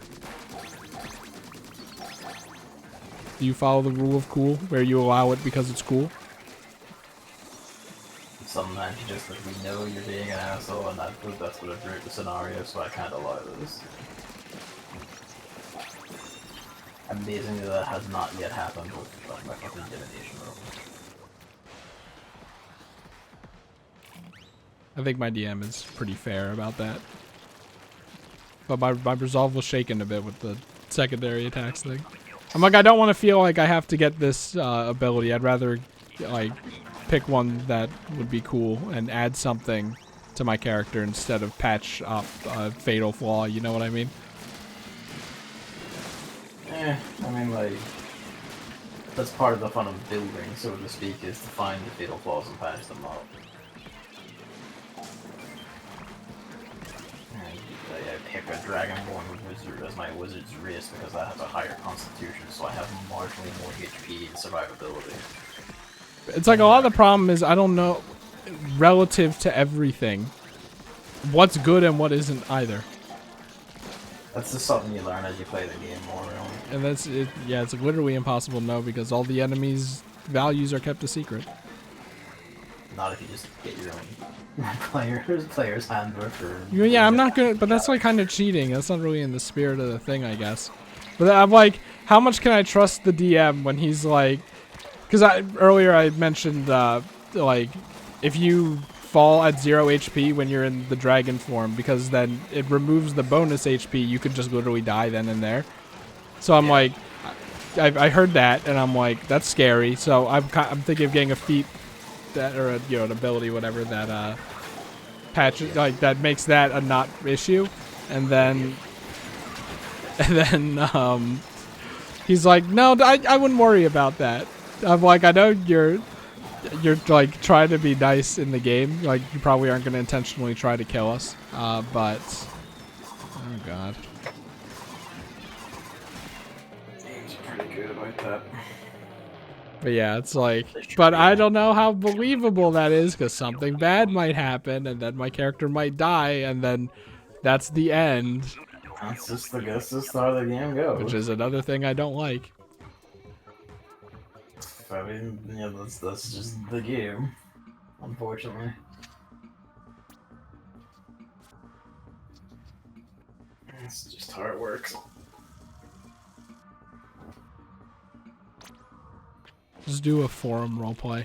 Do you follow the rule of cool, where you allow it because it's cool? Sometimes you just like, we know you're being an asshole, and that's what I drew the scenario, so I kind of allow this. Amazingly, that has not yet happened with my fucking divination roll. I think my DM is pretty fair about that. But my resolve was shaken a bit with the secondary attacks thing. I'm like, I don't want to feel like I have to get this ability. I'd rather, like, pick one that would be cool and add something to my character instead of patch up a fatal flaw, you know what I mean? I mean, like, that's part of the fun of building, so to speak, is to find the fatal flaws and patch them up. And I pick a Dragonborn wizard as my wizard's wrist because that has a higher constitution, so I have marginally more HP and survivability. It's like a lot of the problem is I don't know, relative to everything, what's good and what isn't either. That's just something you learn as you play the game more, really. And that's it. Yeah, it's literally impossible to know because all the enemies' values are kept a secret. Not if you just get your own player's handbook or... Yeah, I'm not gonna, but that's like kind of cheating. That's not really in the spirit of the thing, I guess. But I'm like, how much can I trust the DM when he's like, because earlier I mentioned like, if you fall at 0 HP when you're in the dragon form, because then it removes the bonus HP, you could just literally die then and there. So I'm like, I heard that, and I'm like, that's scary. So I'm thinking of getting a feat that, or a, an ability, whatever that like that makes that a not issue, and then he's like, no, I wouldn't worry about that. I'm like, I know you're like trying to be nice in the game, like you probably aren't going to intentionally try to kill us, but oh god. Games are pretty good about that. But yeah, it's like, but I don't know how believable that is because something bad might happen and then my character might die and then that's the end. That's just how the game goes. Which is another thing I don't like. I mean, yeah, that's just the game, unfortunately. It's just how it works. Just do a forum roleplay.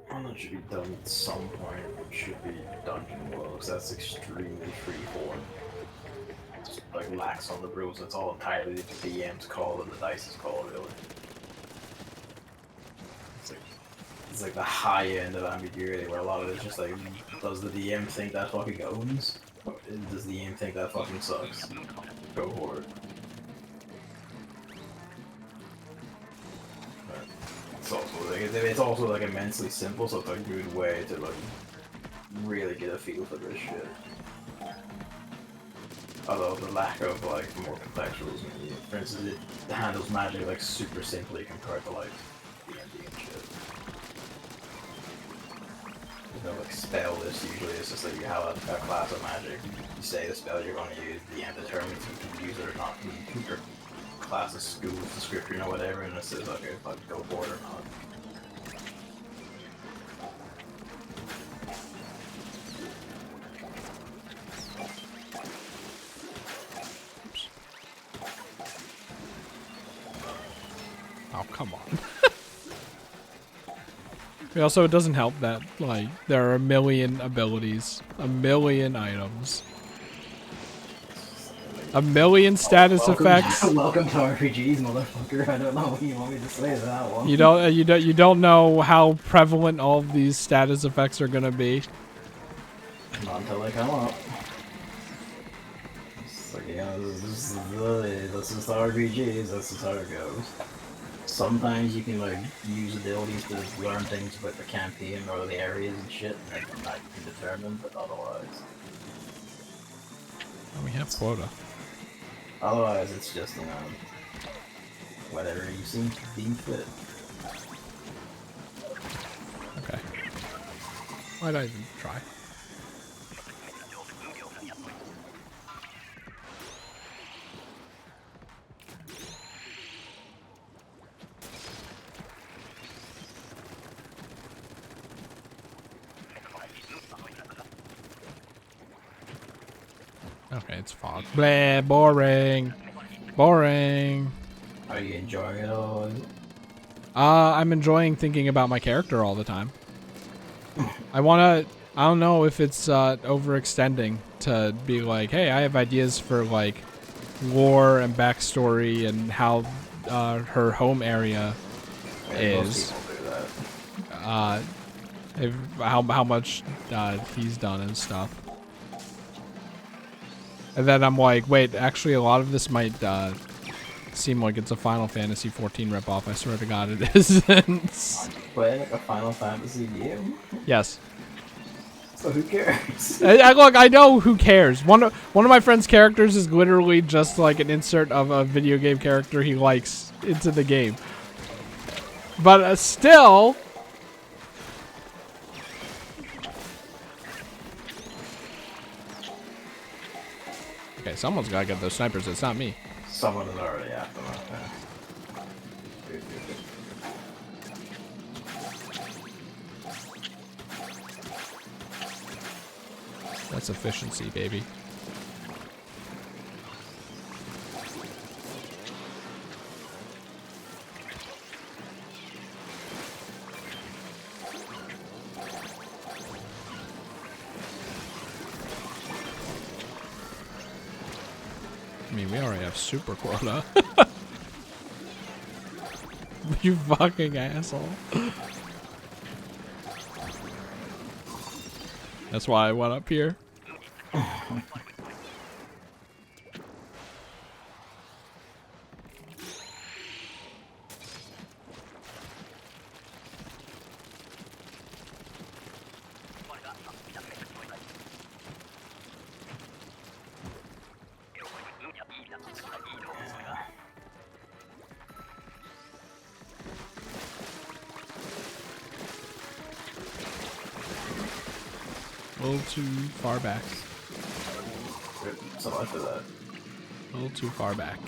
One that should be done at some point should be Dungeon Woes. That's extremely freeform. Just like lax on the rules. It's all entirely the DM's call and the dice's call, really. It's like the high end of ambiguity, where a lot of it's just like, does the DM think that fucking owns? Or does the DM think that fucking sucks? Go for it. It's also like immensely simple, so it's a good way to like really get a feel for this shit. Although the lack of like more complex rules, for instance, it handles magic like super simply compared to like D&D and shit. There's no like spell list usually. It's just like you have a class of magic. You say the spell you're going to use. The DM determines if you can use it or not. Your class is school description or whatever, and it says okay, if I go for it or not. Oh, come on. Also, it doesn't help that, like, there are a million abilities, a million items, a million status effects. Welcome to RPGs, motherfucker. I don't know what you want me to say to that one. You don't know how prevalent all of these status effects are gonna be. Not until they come up. It's like, yeah, this is the RPGs, this is how it goes. Sometimes you can like use abilities to learn things about the campaign or the areas and shit, and then from that you can determine, but otherwise. Oh, we have quota. Otherwise, it's just, you know, whatever you seem fit. Okay. Why'd I even try? Okay, it's fog. Blah, boring. Boring. Are you enjoying it all? I'm enjoying thinking about my character all the time. I don't know if it's overextending to be like, hey, I have ideas for like lore and backstory and how her home area is. How much he's done and stuff. And then I'm like, wait, actually a lot of this might seem like it's a Final Fantasy 14 ripoff. I swear to God it isn't. Play like a Final Fantasy game? Yes. So who cares? Look, I know who cares. One of my friend's characters is literally just like an insert of a video game character he likes into the game. But still... Okay, someone's gotta get those snipers. It's not me. Someone is already after them. That's efficiency, baby. I mean, we already have super quota. You fucking asshole. That's why I went up here. A little too far back. So much for that. A little too far back.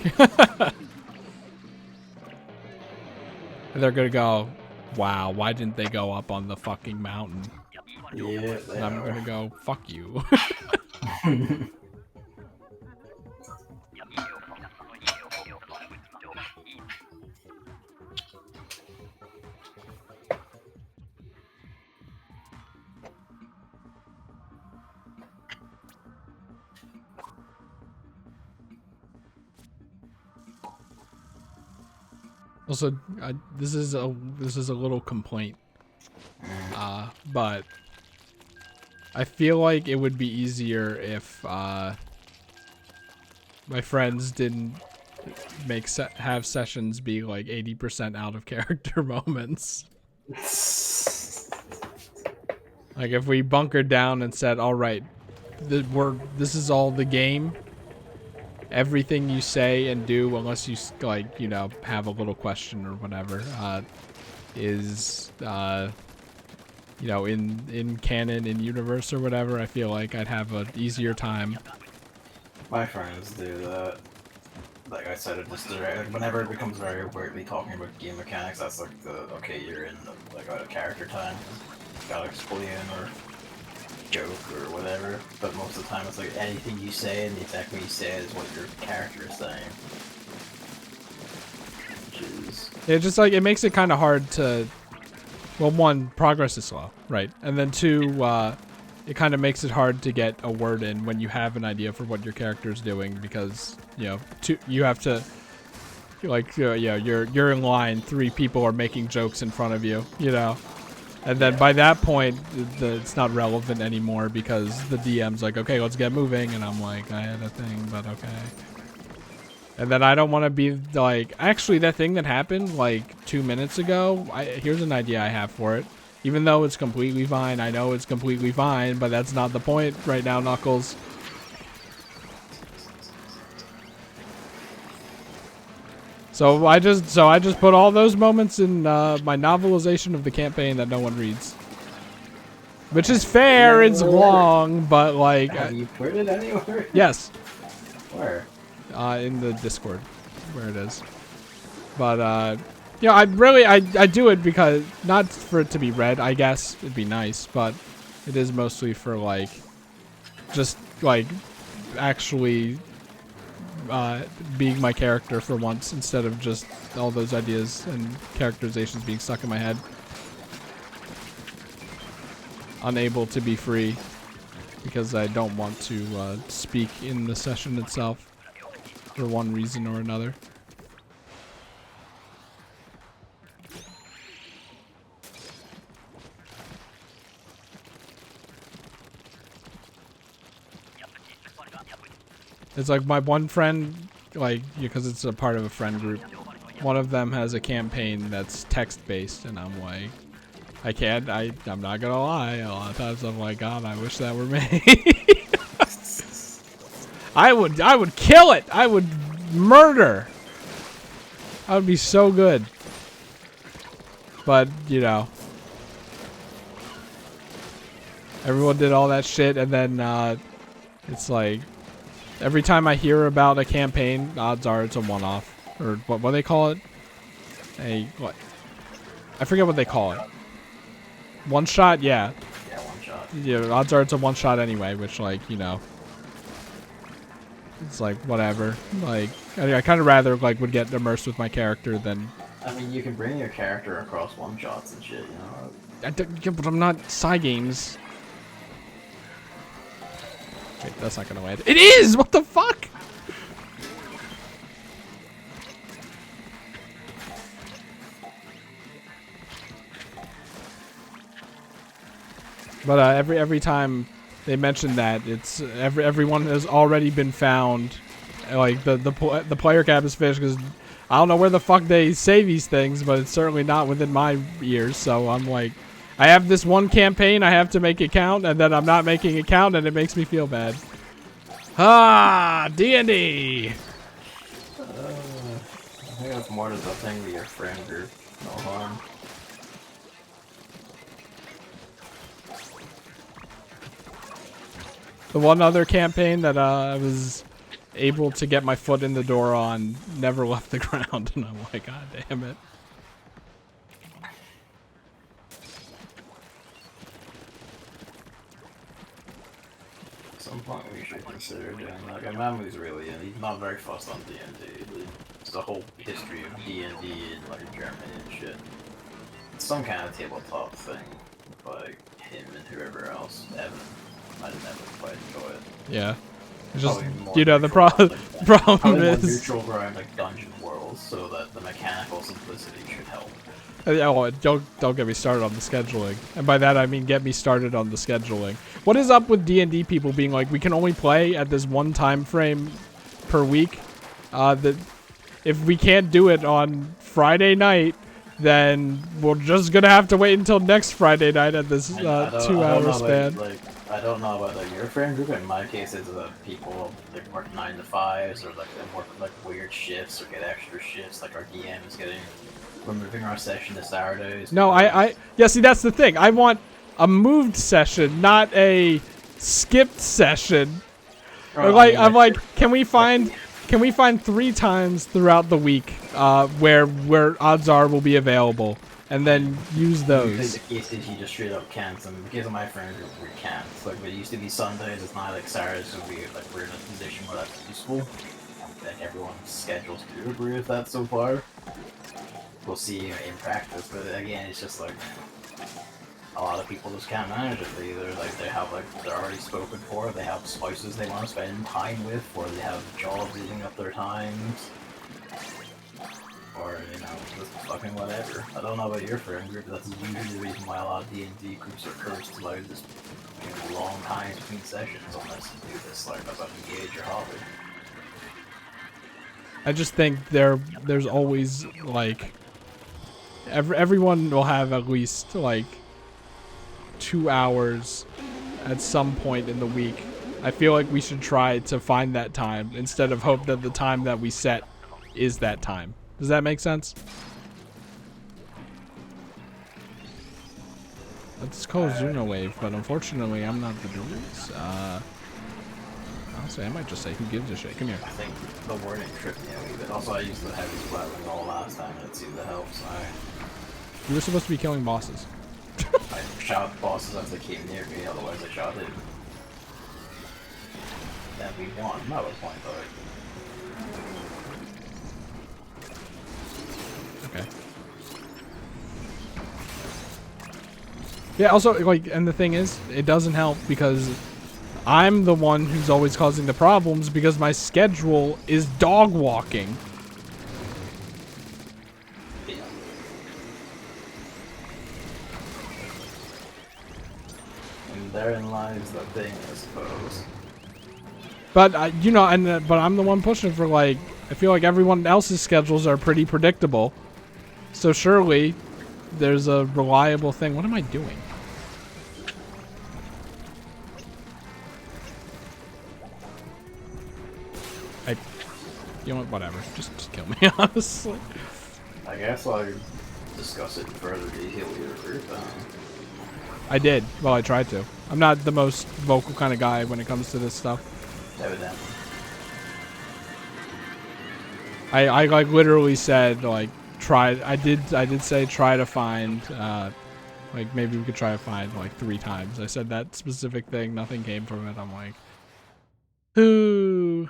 And they're gonna go, wow, why didn't they go up on the fucking mountain? Yeah, And I'm gonna go, fuck you. Also, this is a little complaint, but I feel like it would be easier if my friends didn't have sessions be like 80% out of character moments. Like if we bunkered down and said, "All right, this is all the game." Everything you say and do, unless you like, you know, have a little question or whatever, is you know, in canon, in universe or whatever. I feel like I'd have an easier time. My friends do that. Like I said, it just like, whenever it becomes very overtly talking about game mechanics, that's like the okay, you're in like out of character time. Gotta explain or joke or whatever, but most of the time it's like anything you say and exactly what you say is what your character is saying. Jeez. It just like, it makes it kind of hard to, well, one, progress is slow, right? And then two, it kind of makes it hard to get a word in when you have an idea for what your character is doing, because, you know, you have to, like, yeah, you're in line, 3 people are making jokes in front of you, you know? And then by that point, it's not relevant anymore because the DM's like, okay, let's get moving. And I'm like, I had a thing, but okay. And then I don't want to be like, actually, that thing that happened like 2 minutes ago, here's an idea I have for it. Even though it's completely fine, I know it's completely fine, but that's not the point right now, Knuckles. So I just put all those moments in my novelization of the campaign that no one reads, which is fair. It's long, but like. Have you put it anywhere? Yes. Where? In the Discord, where it is. But you know, I do it because not for it to be read. I guess it'd be nice, but it is mostly for like, just like, actually. Being my character for once instead of just all those ideas and characterizations being stuck in my head. Unable to be free because I don't want to speak in the session itself for one reason or another. It's like my one friend, like, because it's a part of a friend group. One of them has a campaign that's text-based, and I'm like, I'm not gonna lie. A lot of times I'm like, God, I wish that were me. I would kill it. I would murder. I would be so good. But, you know, everyone did all that shit, and then it's like every time I hear about a campaign, odds are it's a one-off, or what do they call it? What? I forget what they call it. One shot, yeah. Yeah, one shot. Yeah, odds are it's a one shot anyway, which, like, you know, it's like whatever. Like, I kind of rather like would get immersed with my character than. I mean, you can bring your character across one shots and shit, you know. Yeah, but I'm not Games. Wait, that's not gonna land. It is. What the fuck? But every time they mention that, it's everyone has already been found. Like the player cap is finished because I don't know where the fuck they say these things, but it's certainly not within my ears. So I'm like, I have this one campaign, I have to make it count, and then I'm not making it count, and it makes me feel bad. Ah, D&D. I think that's more to the thing with your friend group. No harm. The one other campaign that I was able to get my foot in the door on never left the ground, and I'm like, God damn it. At some point we should consider doing like a Mamu's really, and he's not very fussed on D&D. It's the whole history of D&D in like Germany and shit. It's some kind of tabletop thing, like him and whoever else. Evan might have never quite enjoy it. Yeah. It's just, Probably you know, the neutral, problem more is... neutral ground like dungeon worlds, so that the mechanical simplicity should help. Oh, don't get me started on the scheduling. And by that I mean get me started on the scheduling. What is up with D&D people being like, we can only play at this one time frame per week? That if we can't do it on Friday night, then we're just gonna have to wait until next Friday night at this 2-hour span. I don't know about like your friend group. In my case, it's people that work 9 to 5s, or like they work like weird shifts or get extra shifts. Like our DM is we're moving our session to Saturdays. No, yeah. See, that's the thing. I want a moved session, not a skipped session. Oh, I'm like, can we find 3 times throughout the week where odds are will be available, and then use those. The case is you just straight up can't. And in the case of my friend group, we can't. Like it used to be Sundays, it's not like Saturdays, so we're in a position where that's useful. And everyone's schedules do agree with that so far. We'll see in practice, but again, it's just like a lot of people just can't manage it. They either like they're already spoken for, they have spouses they want to spend time with, or they have jobs eating up their times. Or, you know, just fucking whatever. I don't know about your friend group, but that's usually the reason why a lot of D&D groups are cursed to like just long times between sessions unless you do this like about engage your hobby. I just think there's always like everyone will have at least like 2 hours at some point in the week. I feel like we should try to find that time instead of hope that the time that we set is that time. Does that make sense? Let's call Zuno Wave, but unfortunately I'm not the rules. Honestly, I might just say, who gives a shit? Come here. I think the wording tripped me a wee bit. Also, I used the heavy splatling all last time, and it seemed to help, so You were supposed to be killing bosses. I shot bosses as they came near me, otherwise I shot him. Then we won. That was point though. Okay. Yeah, also, like, and the thing is, it doesn't help because I'm the one who's always causing the problems because my schedule is dog walking. Yeah. And therein lies the thing, I suppose. But you know, but I'm the one pushing for like. I feel like everyone else's schedules are pretty predictable, so surely there's a reliable thing. What am I doing? You know what? Whatever. Just kill me, honestly. I guess I'll discuss it in further detail later. I did. Well, I tried to. I'm not the most vocal kind of guy when it comes to this stuff. Evidently. I like literally said like try. I did say try to find. Like maybe we could try to find like 3 times. I said that specific thing. Nothing came from it. I'm like, who?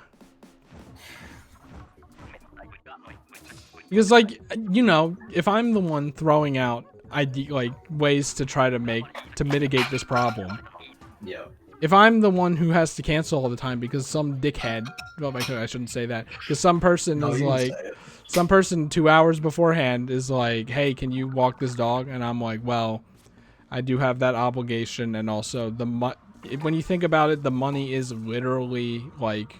Because like, you know, if I'm the one throwing out like ways to try to mitigate this problem. Yeah. If I'm the one who has to cancel all the time because some dickhead, well, I shouldn't say that, because some person is like, some person 2 hours beforehand is like, hey, can you walk this dog? And I'm like, well, I do have that obligation, and also when you think about it, the money is literally like,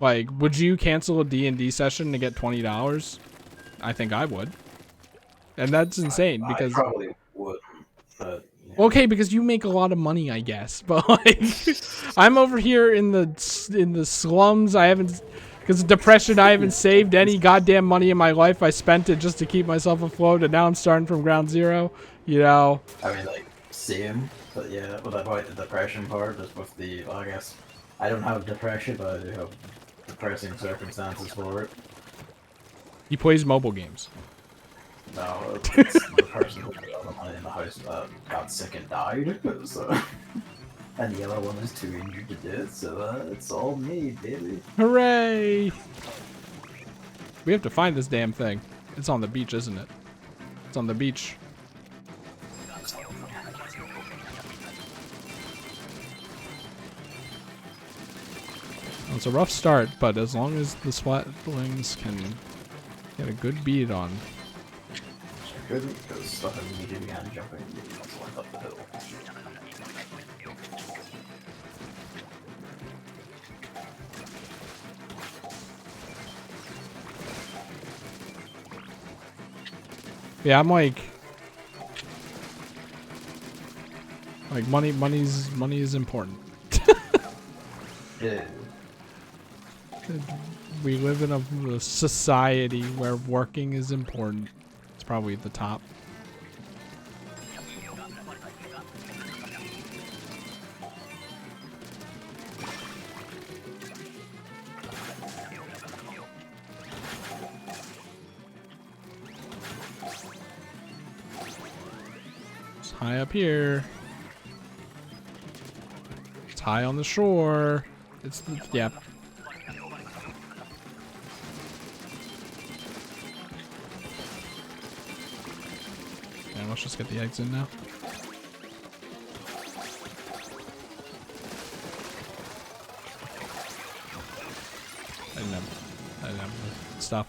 would you cancel a D&D session to get $20? I think I would. And that's insane because I probably wouldn't. But, yeah. Okay, because you make a lot of money, I guess. But like, I'm over here in the slums. I haven't, because of depression, I haven't saved any goddamn money in my life. I spent it just to keep myself afloat, and now I'm starting from ground zero. You know. I mean, like, same. But yeah, but about the depression part, just with the, well, I guess, I don't have depression, but I do have depressing circumstances for it. He plays mobile games. No, it's the person who got the money in the house that got sick and died, so... And the other one is too injured to do it, so it's all me, baby. Hooray! We have to find this damn thing. It's on the beach, isn't it? It's on the beach. Well, it's a rough start, but as long as the swatlings can get a good beat on. Good, because stuff immediately began jumping went up the hill. Yeah, I'm like money is important. Yeah. We live in a society where working is important. It's probably at the top. It's high up here. It's high on the shore. It's the, yeah. Let's just get the eggs in now. I didn't have stuff.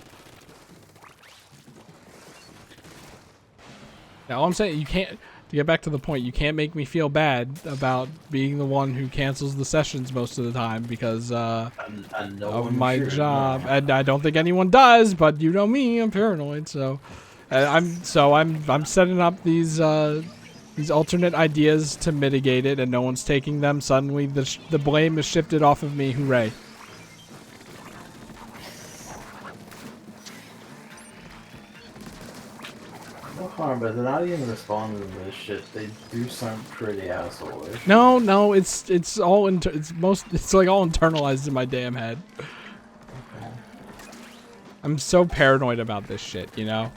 Now all I'm saying, you can't, to get back to the point, you can't make me feel bad about being the one who cancels the sessions most of the time because of my job. And I don't think anyone does, but you know me, I'm paranoid, so I'm setting up these alternate ideas to mitigate it, and no one's taking them. Suddenly, the blame is shifted off of me. Hooray! No harm, but they're not even responding to this shit. They do sound pretty asshole-ish. No, it's all it's like all internalized in my damn head. Okay. I'm so paranoid about this shit, you know.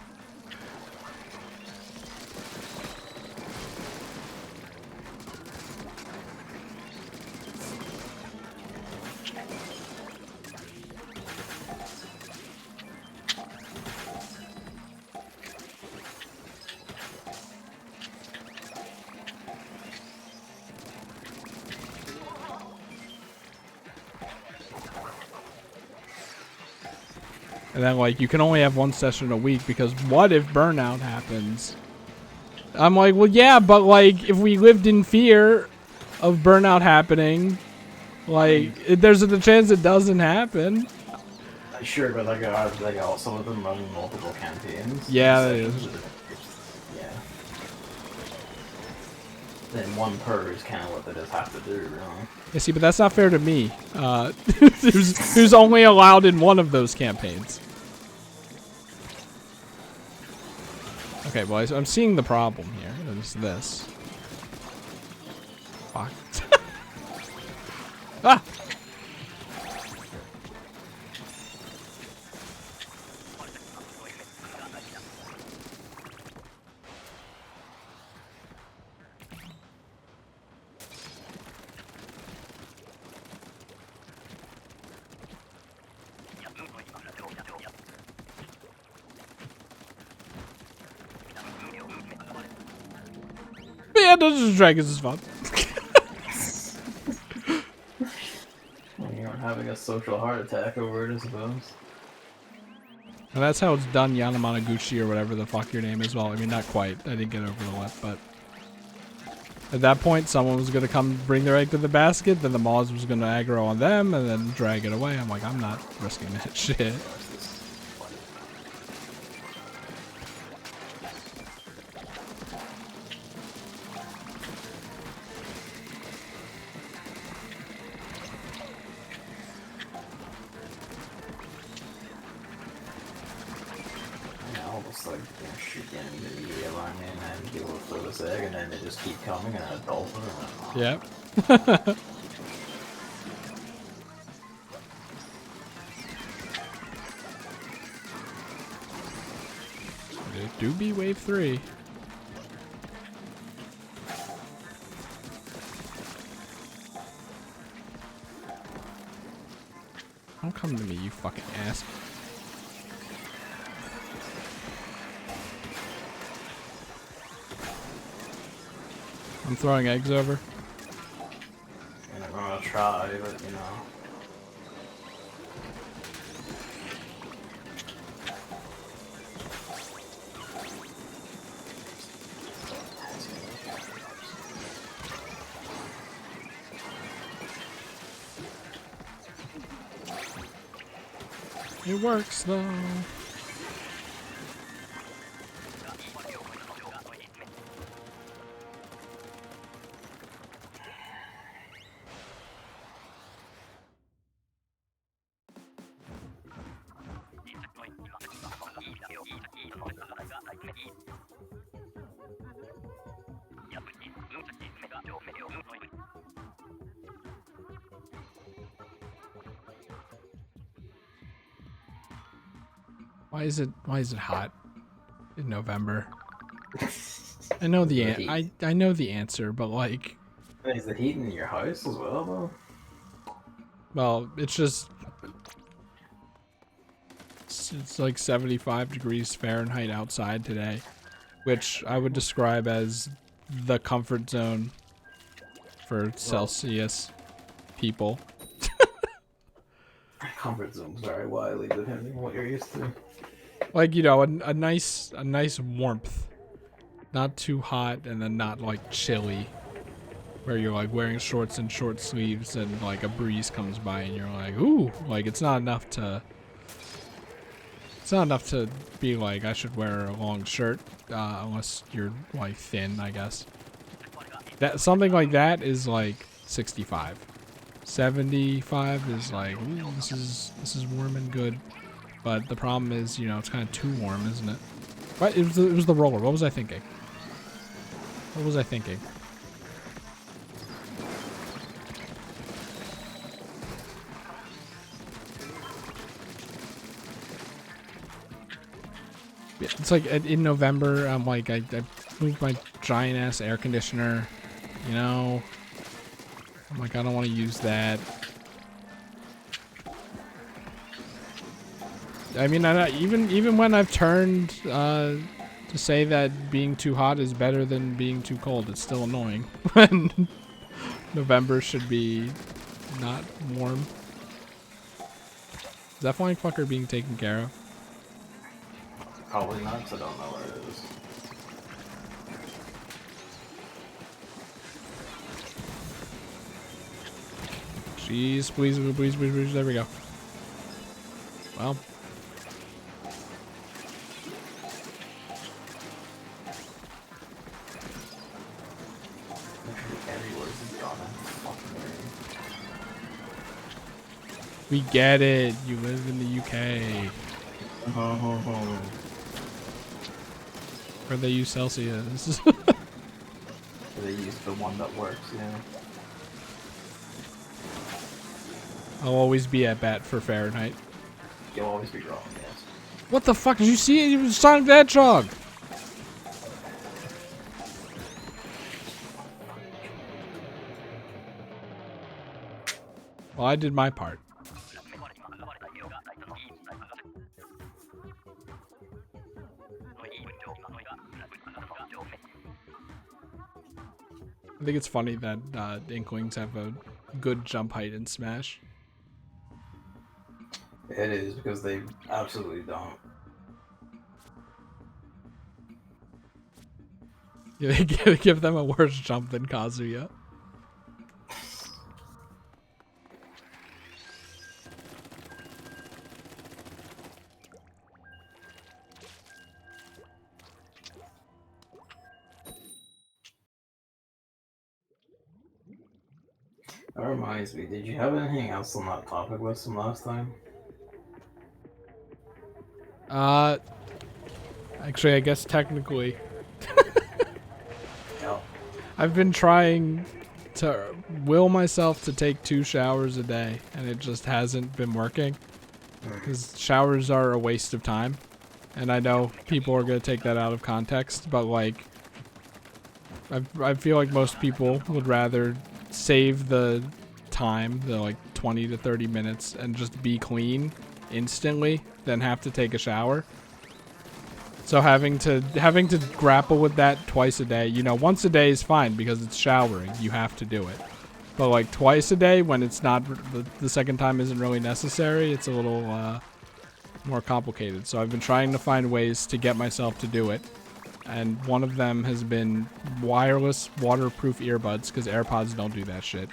And then, like, you can only have 1 session a week because what if burnout happens? I'm like, well, yeah, but, like, if we lived in fear of burnout happening, Like, there's a chance it doesn't happen. Sure, but like some of them run multiple campaigns. Yeah, it is. Yeah. Then one per is kind of what they just have to do, really. Yeah, see, but that's not fair to me. Who's only allowed in one of those campaigns. Okay, well, I'm seeing the problem here. It's this. Fuck. Ah! Yeah, Dungeons and Dragons is fun. When you're having a social heart attack over it, I suppose. And that's how it's done, Yanamanaguchi or whatever the fuck your name is. Well, I mean, not quite. I didn't get over the lip, but at that point, someone was gonna come bring their egg to the basket, then the Moz was gonna aggro on them, and then drag it away. I'm like, I'm not risking that shit. Almost like shoot the enemy immediately alarm me and then deal with this egg, and then they just keep coming and then a dolphin and then, Yep. It do be wave 3. Don't come to me, you fucking ass. I'm throwing eggs over. and I'm gonna try, but you know. It works though. Why is it hot in November? I know I know the answer, but like, Is the heat in your house as well, though? well, it's just it's like 75 degrees Fahrenheit outside today, which I would describe as the comfort zone for Celsius people. Comfort zones vary widely depending on what you're used to. Like, you know, a nice warmth, not too hot and then not like chilly, where you're like wearing shorts and short sleeves and like a breeze comes by and you're like, ooh, like it's not enough to be like I should wear a long shirt, unless you're like thin, I guess. That something like that is like 65. 75 is like, ooh, this is warm and good. But the problem is, you know, it's kind of too warm, isn't it? What? It was the roller. What was I thinking? What was I thinking? It's like in November, I'm like, I moved my giant ass air conditioner, you know? I'm like, I don't want to use that. I mean, even when I've turned to say that being too hot is better than being too cold, it's still annoying. When November should be not warm. Is that flying fucker being taken care of? Probably not, because I don't know where it is. Jeez, please, please, please, please. There we go. Well. We get it. You live in the UK. Where they use Celsius. They use the one that works, yeah. I'll always be at bat for Fahrenheit. You'll always be wrong, yes. What the fuck? Did you see it? It was Sonic the Hedgehog. Well, I did my part. I think it's funny that Inklings have a good jump height in Smash. It is, because they absolutely don't. Yeah, they give them a worse jump than Kazuya. That reminds me, did you have anything else on that topic list from last time? Actually, I guess technically. Yeah. I've been trying to will myself to take 2 showers a day, and it just hasn't been working. Because showers are a waste of time. And I know people are going to take that out of context, but like, I feel like most people would rather save the time, the like 20 to 30 minutes, and just be clean instantly than have to take a shower. So having to grapple with that twice a day, you know, once a day is fine because it's showering, you have to do it. But like twice a day when it's not, the second time isn't really necessary, it's a little more complicated. So I've been trying to find ways to get myself to do it. And one of them has been wireless waterproof earbuds, because AirPods don't do that shit.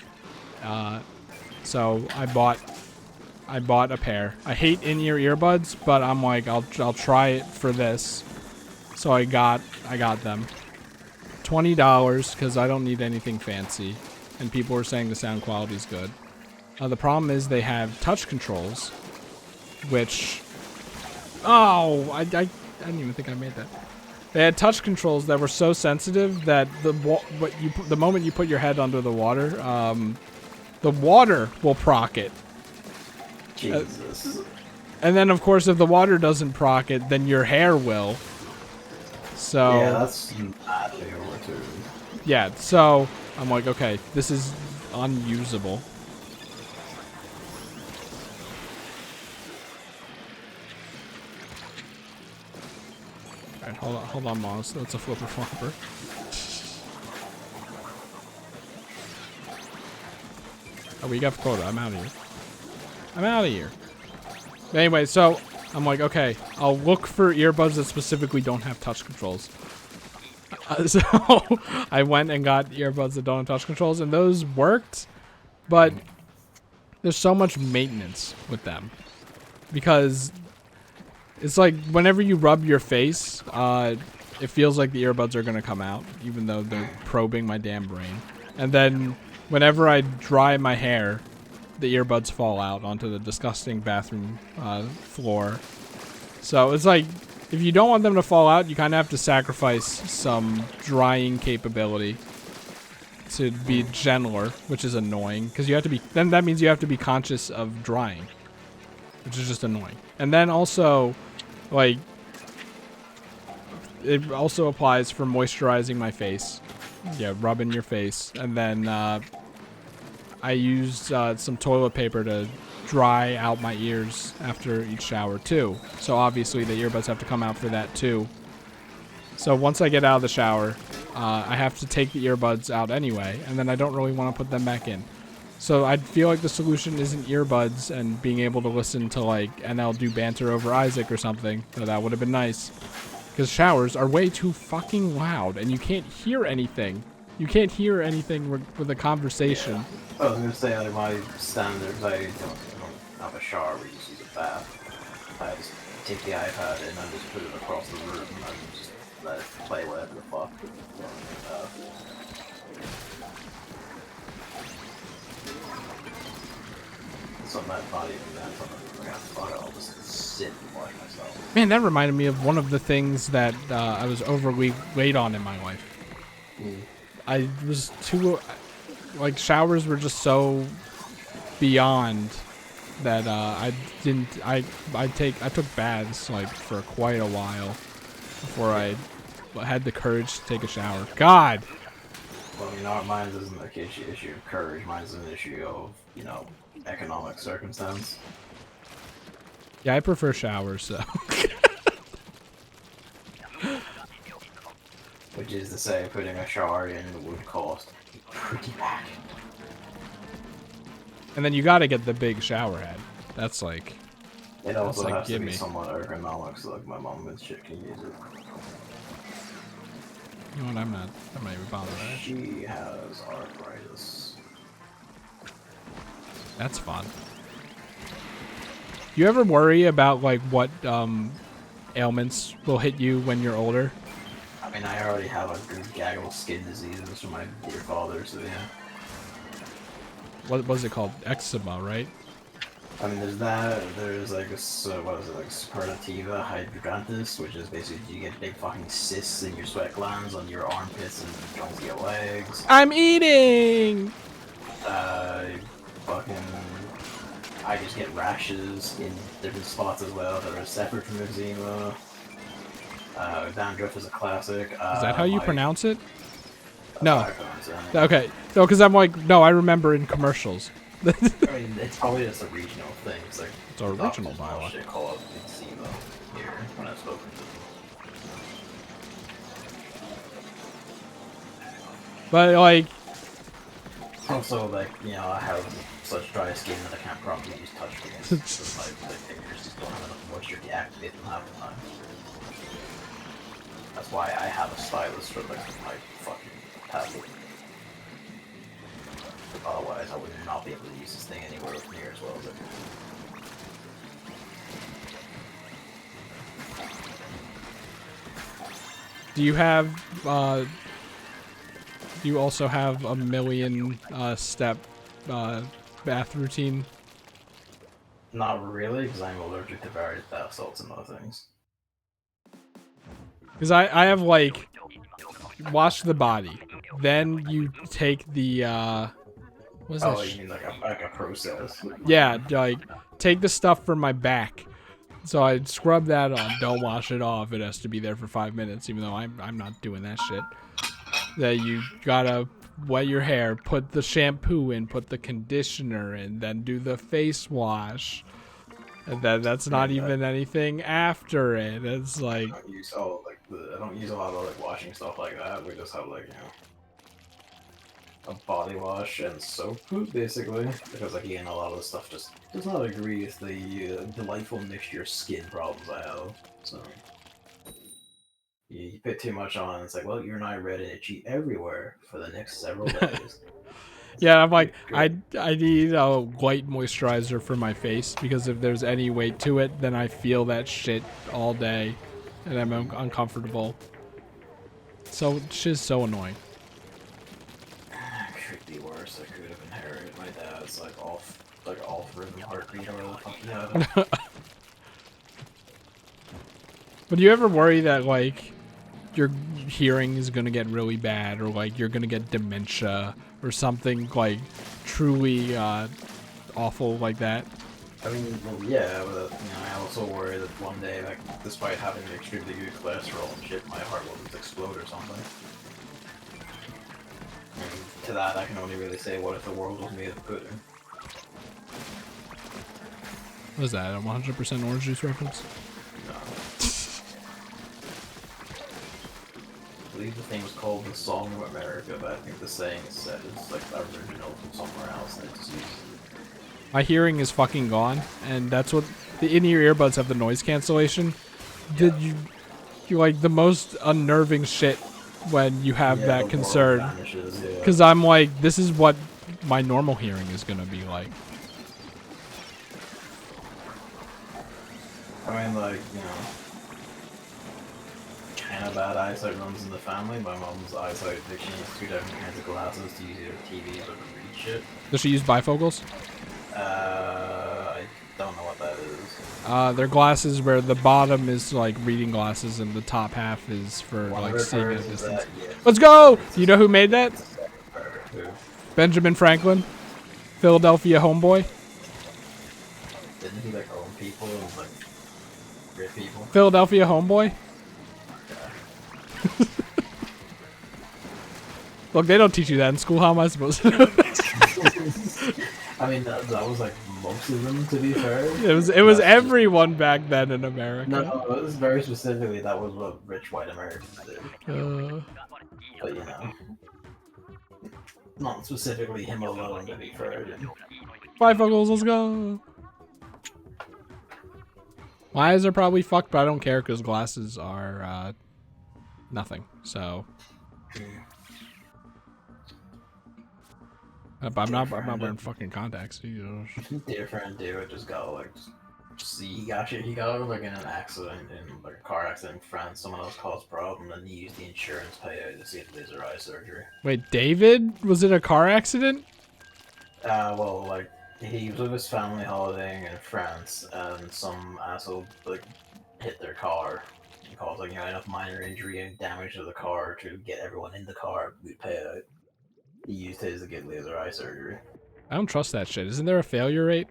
So I bought a pair. I hate in-ear earbuds, but I'm like, I'll try it for this. So I got them. $20, because I don't need anything fancy. And people are saying the sound quality's good. The problem is they have touch controls, which, oh, I didn't even think I made that. They had touch controls that were so sensitive that the moment you put your head under the water will proc it. Jesus. And then, of course, if the water doesn't proc it, then your hair will. So yeah, that's badly overtuned. Yeah, so I'm like, okay, this is unusable. Alright, hold on, Moss. That's a flipper flopper. Oh, we got quota. I'm out of here. I'm out of here. Anyway, so I'm like, okay, I'll look for earbuds that specifically don't have touch controls. So I went and got earbuds that don't have touch controls, and those worked, but there's so much maintenance with them. Because it's like whenever you rub your face, it feels like the earbuds are going to come out, even though they're probing my damn brain. And then whenever I dry my hair, the earbuds fall out onto the disgusting bathroom floor. So it's like, if you don't want them to fall out, you kind of have to sacrifice some drying capability to be gentler, which is annoying, because you have to be, then that means you have to be conscious of drying, which is just annoying. And then also, like, it also applies for moisturizing my face. Yeah, rubbing your face. And then I used some toilet paper to dry out my ears after each shower too. So obviously the earbuds have to come out for that too. So once I get out of the shower, I have to take the earbuds out anyway, and then I don't really want to put them back in. So I feel like the solution isn't earbuds and being able to listen to like NL do banter over Isaac or something, though that would have been nice. Because showers are way too fucking loud and you can't hear anything. You can't hear anything with a conversation. Yeah. I was gonna say like my standards. I don't have a shower. We just use a bath. I just take the iPad and I just put it across the room and just let it play whatever the fuck. So not even that. I'll just sit and watch myself. Man, that reminded me of one of the things that I was overly weight on in my life. I was too, like, showers were just so beyond that I took baths like for quite a while before I had the courage to take a shower. God. Well, you know, mine isn't an issue of courage. Mine's an issue of, you know, economic circumstance. Yeah, I prefer showers, so. Which is to say, putting a shower in would cost pretty back. And then you gotta get the big shower head. That's like. It also like, has to be gimme. somewhat ergonomic, so like my mom and shit can use it. You know what? I'm not even bothered with that. She has arthritis. That's fun. You ever worry about like what ailments will hit you when you're older? I mean, I already have a good gaggle of skin diseases from my dear father, so yeah. What was it called? Eczema, right? I mean, there's that. There's like what is it, like superlativa hydrantis, which is basically you get big fucking cysts in your sweat glands on your armpits and joints of your legs. I'm eating. Fucking. I just get rashes in different spots as well that are separate from eczema. Dandruff is a classic. Is that how you pronounce it? That's No. how I pronounce it. Okay. No, because I'm like, no, I remember in commercials. I mean, it's probably just a regional thing. It's like It's a regional dialect. dialect. Shit called eczema here when I've spoken to them. But like, Also, like, you know, I have such dry skin that I can't properly use touch screens. So my fingers just don't have enough moisture to activate them half the time. That's why I have a stylus for like my fucking tablet. Otherwise, I would not be able to use this thing anywhere near as well as I do. do you have? Do you also have a million step bath routine? Not really, because I'm allergic to various bath salts and other things. Because I have like wash the body, then you take the what is that? Oh, you mean like a process? Yeah, like take the stuff from my back. So I scrub that on. Don't wash it off. It has to be there for 5 minutes, even though I'm not doing that shit. That you gotta wet your hair, put the shampoo in, put the conditioner in, then do the face wash. And then that's not even anything after it. It's like I don't use a lot of like washing stuff like that. We just have like, you know, a body wash and soap, basically. Because like, again, a lot of the stuff just does not agree with the delightful mixture of skin problems I have. So you put too much on, it's like, well, you're not red and itchy everywhere for the next several days. yeah, I'm like I need a white moisturizer for my face because if there's any weight to it, then I feel that shit all day, and I'm uncomfortable. So shit's so annoying. Could be worse. I could have inherited my dad's like off rhythm heartbeat or whatever the fuck he had. But do you ever worry that like your hearing is gonna get really bad, or like you're gonna get dementia or something like truly awful like that? I mean, well, yeah, but you know, I also worry that one day, like, despite having extremely good cholesterol and shit, my heart will just explode or something. And to that, I can only really say, what if the world was made of pudding? What is that, a 100% orange juice reference? No. I believe the thing was called The Song of America, but I think the saying is said it's like original from somewhere else and it's used. My hearing is fucking gone, and that's what the in-ear earbuds have, the noise cancellation. Yeah. You like the most unnerving shit when you have Yeah, the that world concern. vanishes, yeah. Because I'm like, this is what my normal hearing is gonna be like. I mean, like, you know, kind of bad eyesight runs in the family. My mom's eyesight, like, she needs 2 different kinds of glasses to use either TV or to read shit. Does she use bifocals? I don't know what that is. They're glasses where the bottom is like reading glasses and the top half is for One of like her seeing at a perks is distance. that, yeah, Let's go! You know who made that? it's a second perk. Who? Benjamin Franklin, Philadelphia homeboy. Didn't he, like, own people and, like, rich people? Philadelphia homeboy. Okay. Look, they don't teach you that in school. How am I supposed to know? I mean, that was, like, most of them, to be fair. It was everyone back then in America. No, it was very specifically that was what rich white Americans did. But, you know, not specifically him alone, to be fair. Bifocals, let's go. My eyes are probably fucked, but I don't care because glasses are nothing. So I'm not wearing fucking contacts. Dear friend, dude, just got like, see, he got like in an accident, in like a car accident in France. Someone else caused a problem, and he used the insurance payout to get laser eye surgery. Wait, David was in a car accident? Well, like, he was with his family holidaying in France, and some asshole like hit their car and caused like, you know, enough minor injury and damage to the car to get everyone in the car to pay out. He used his to get laser eye surgery. I don't trust that shit. Isn't there a failure rate?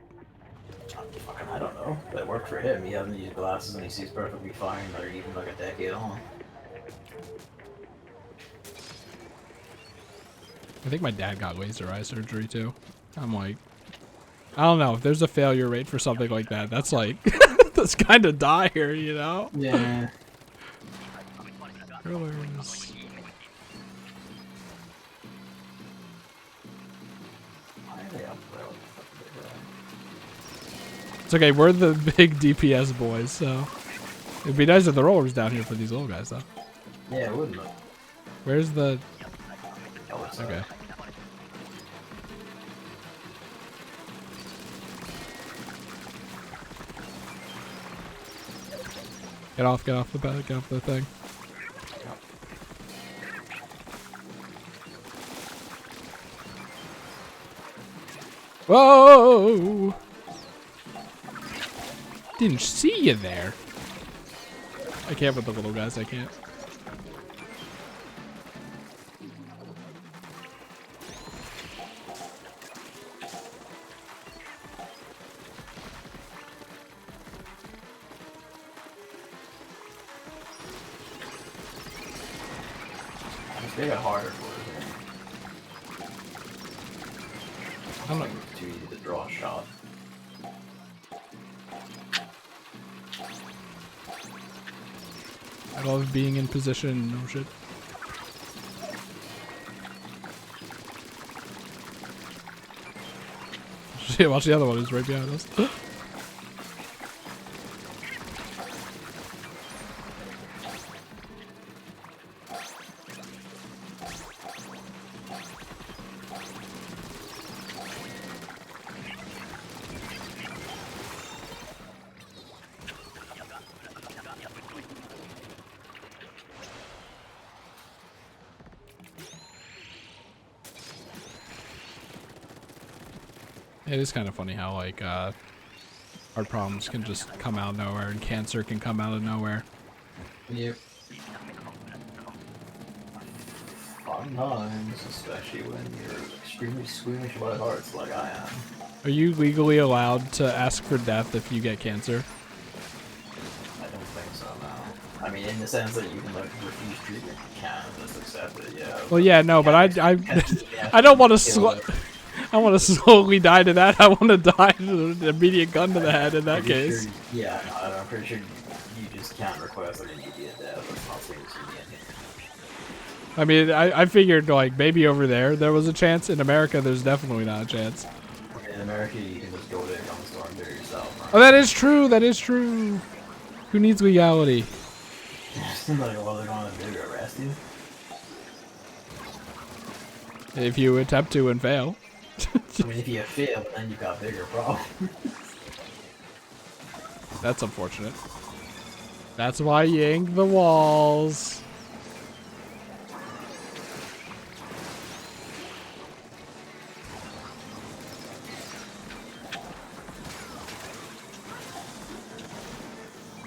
I don't know. That worked for him. He hasn't used glasses and he sees perfectly fine, or even like a decade on. I think my dad got laser eye surgery too. I'm like, I don't know. If there's a failure rate for something like that, that's like, that's kind of dire, you know? Yeah. Thrillers. It's okay, we're the big DPS boys, so it'd be nice if the rollers down here for these little guys, though. Yeah, it wouldn't. Where's the? Okay. Get off the bed, get off the thing. Whoa! Didn't see you there. I can't with the little guys, I can't. They got harder for it. I'm not too easy to draw a shot. I love being in position, no shit. Shit, watch the other one, is right behind us. It is kind of funny how, like, our problems can just come out of nowhere and cancer can come out of nowhere. Yep. Fun times, especially when you're extremely squeamish about hearts like I am. Are you legally allowed to ask for death if you get cancer? I don't think so, no. I mean, in the sense that you can, like, refuse treatment, you can just accept it, yeah. Well, yeah, no, but I don't want to I want to slowly die to that. I want to die to an immediate gun to the head in that case. Sure, yeah, no, I'm pretty sure you just can't request an immediate death. That's not seriously immediate. I mean, I figured, like, maybe over there was a chance. In America, there's definitely not a chance. In America, you can just go to a gun store and do it yourself. Right? Oh, that is true. That is true. Who needs legality? Like, what are they going to do? Arrest you? If you attempt to and fail. I mean, if you fail, then you've got a bigger problem. That's unfortunate. That's why you yank the walls.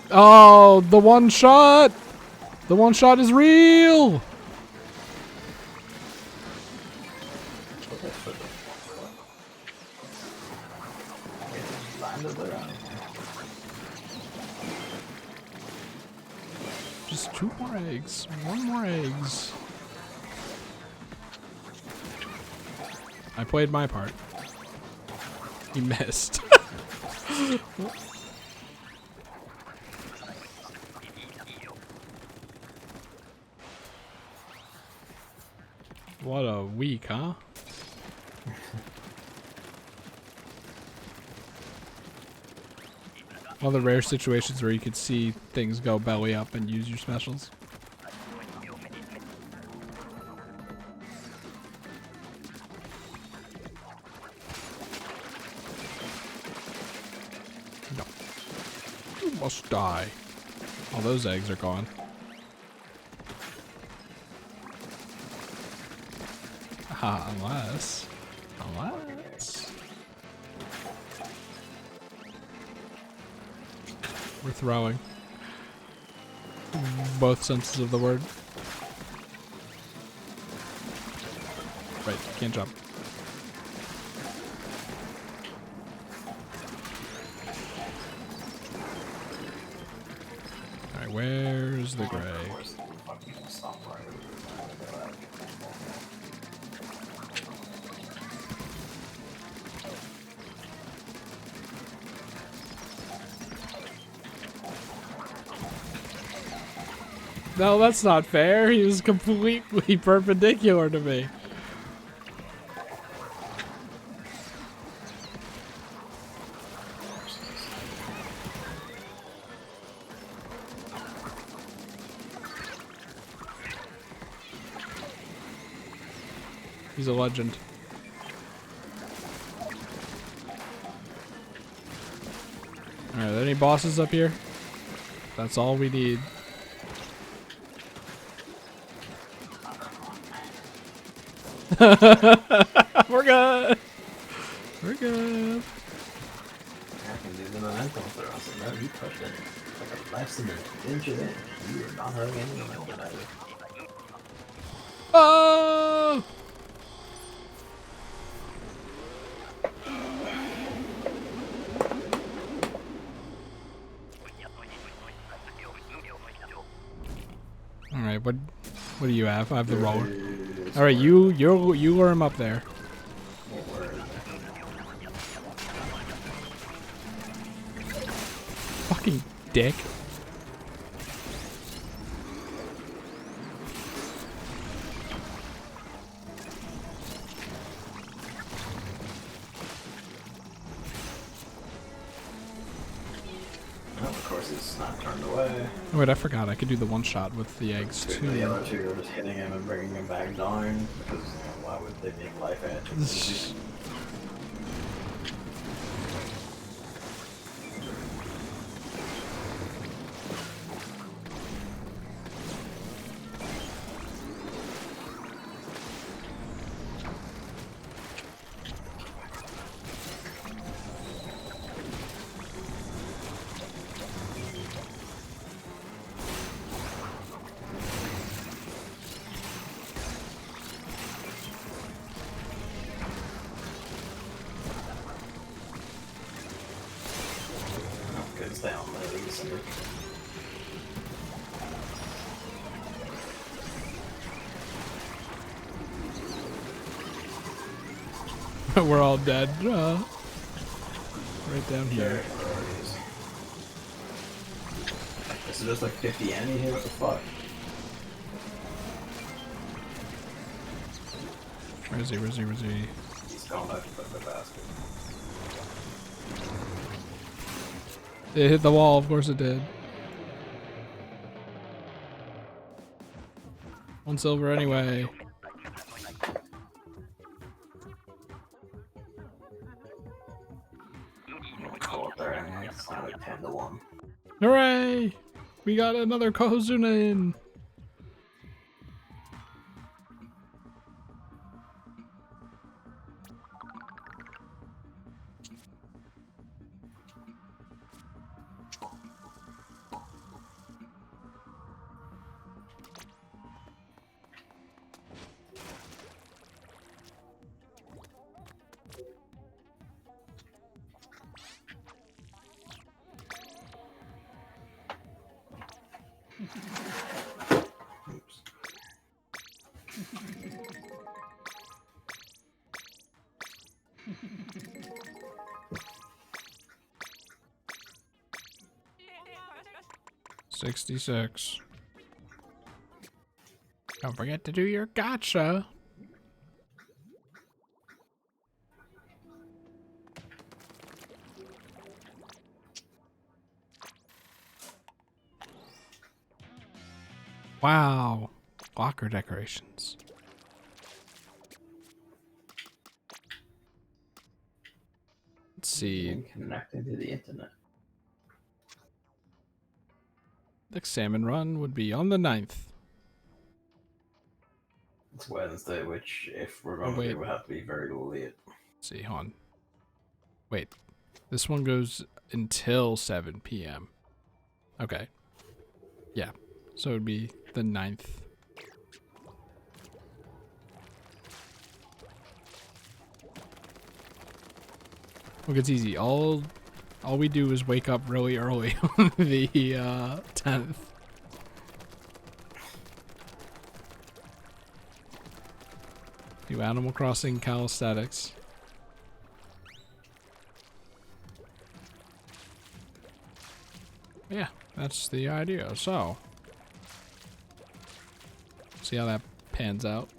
Oh, the one shot! The one shot is real! Just 2 more eggs. 1 more eggs. I played my part. He missed. What a week, huh? One of the rare situations where you could see things go belly up and use your specials. No. You must die. All those eggs are gone. Unless. We're throwing. Both senses of the word. Right, can't jump. Alright, where's the gray? No, that's not fair. He was completely perpendicular to me. He's a legend. Alright, are there any bosses up here? That's all we need. We're good. We're good. I can do the momentum throw, so no, you pushed it like a less than an inch in. You are not having any momentum out of it. Oh! All right, what do you have? I have the roller. All right, you lure him up there. Fucking dick. Well, of course, it's not turned away. Oh wait, I forgot. I could do the one shot with the eggs too. The other two are just hitting him and bringing him back down because why would they make life edge? Stay on those. We're all dead. Right down here. This is just like 50 enemy here. What the fuck? Where is he? Where is he? Where is he? He's gone back to the basket. It hit the wall. Of course it did. 1 silver anyway. It's now like 10-1. Hooray! We got another Kohozuna in. Oops. 66. Don't forget to do your gotcha. Wow. Locker decorations. Let's see. Connecting to the internet. The salmon run would be on the 9th. It's Wednesday, which, if we're going to do, would have to be very late. Let's see, hold on. Wait. This one goes until 7 p.m. Okay. Yeah. So it would be the 9th. Look, it's easy. All we do is wake up really early on the 10th. Do Animal Crossing calisthenics. Yeah, that's the idea. So, see how that pans out.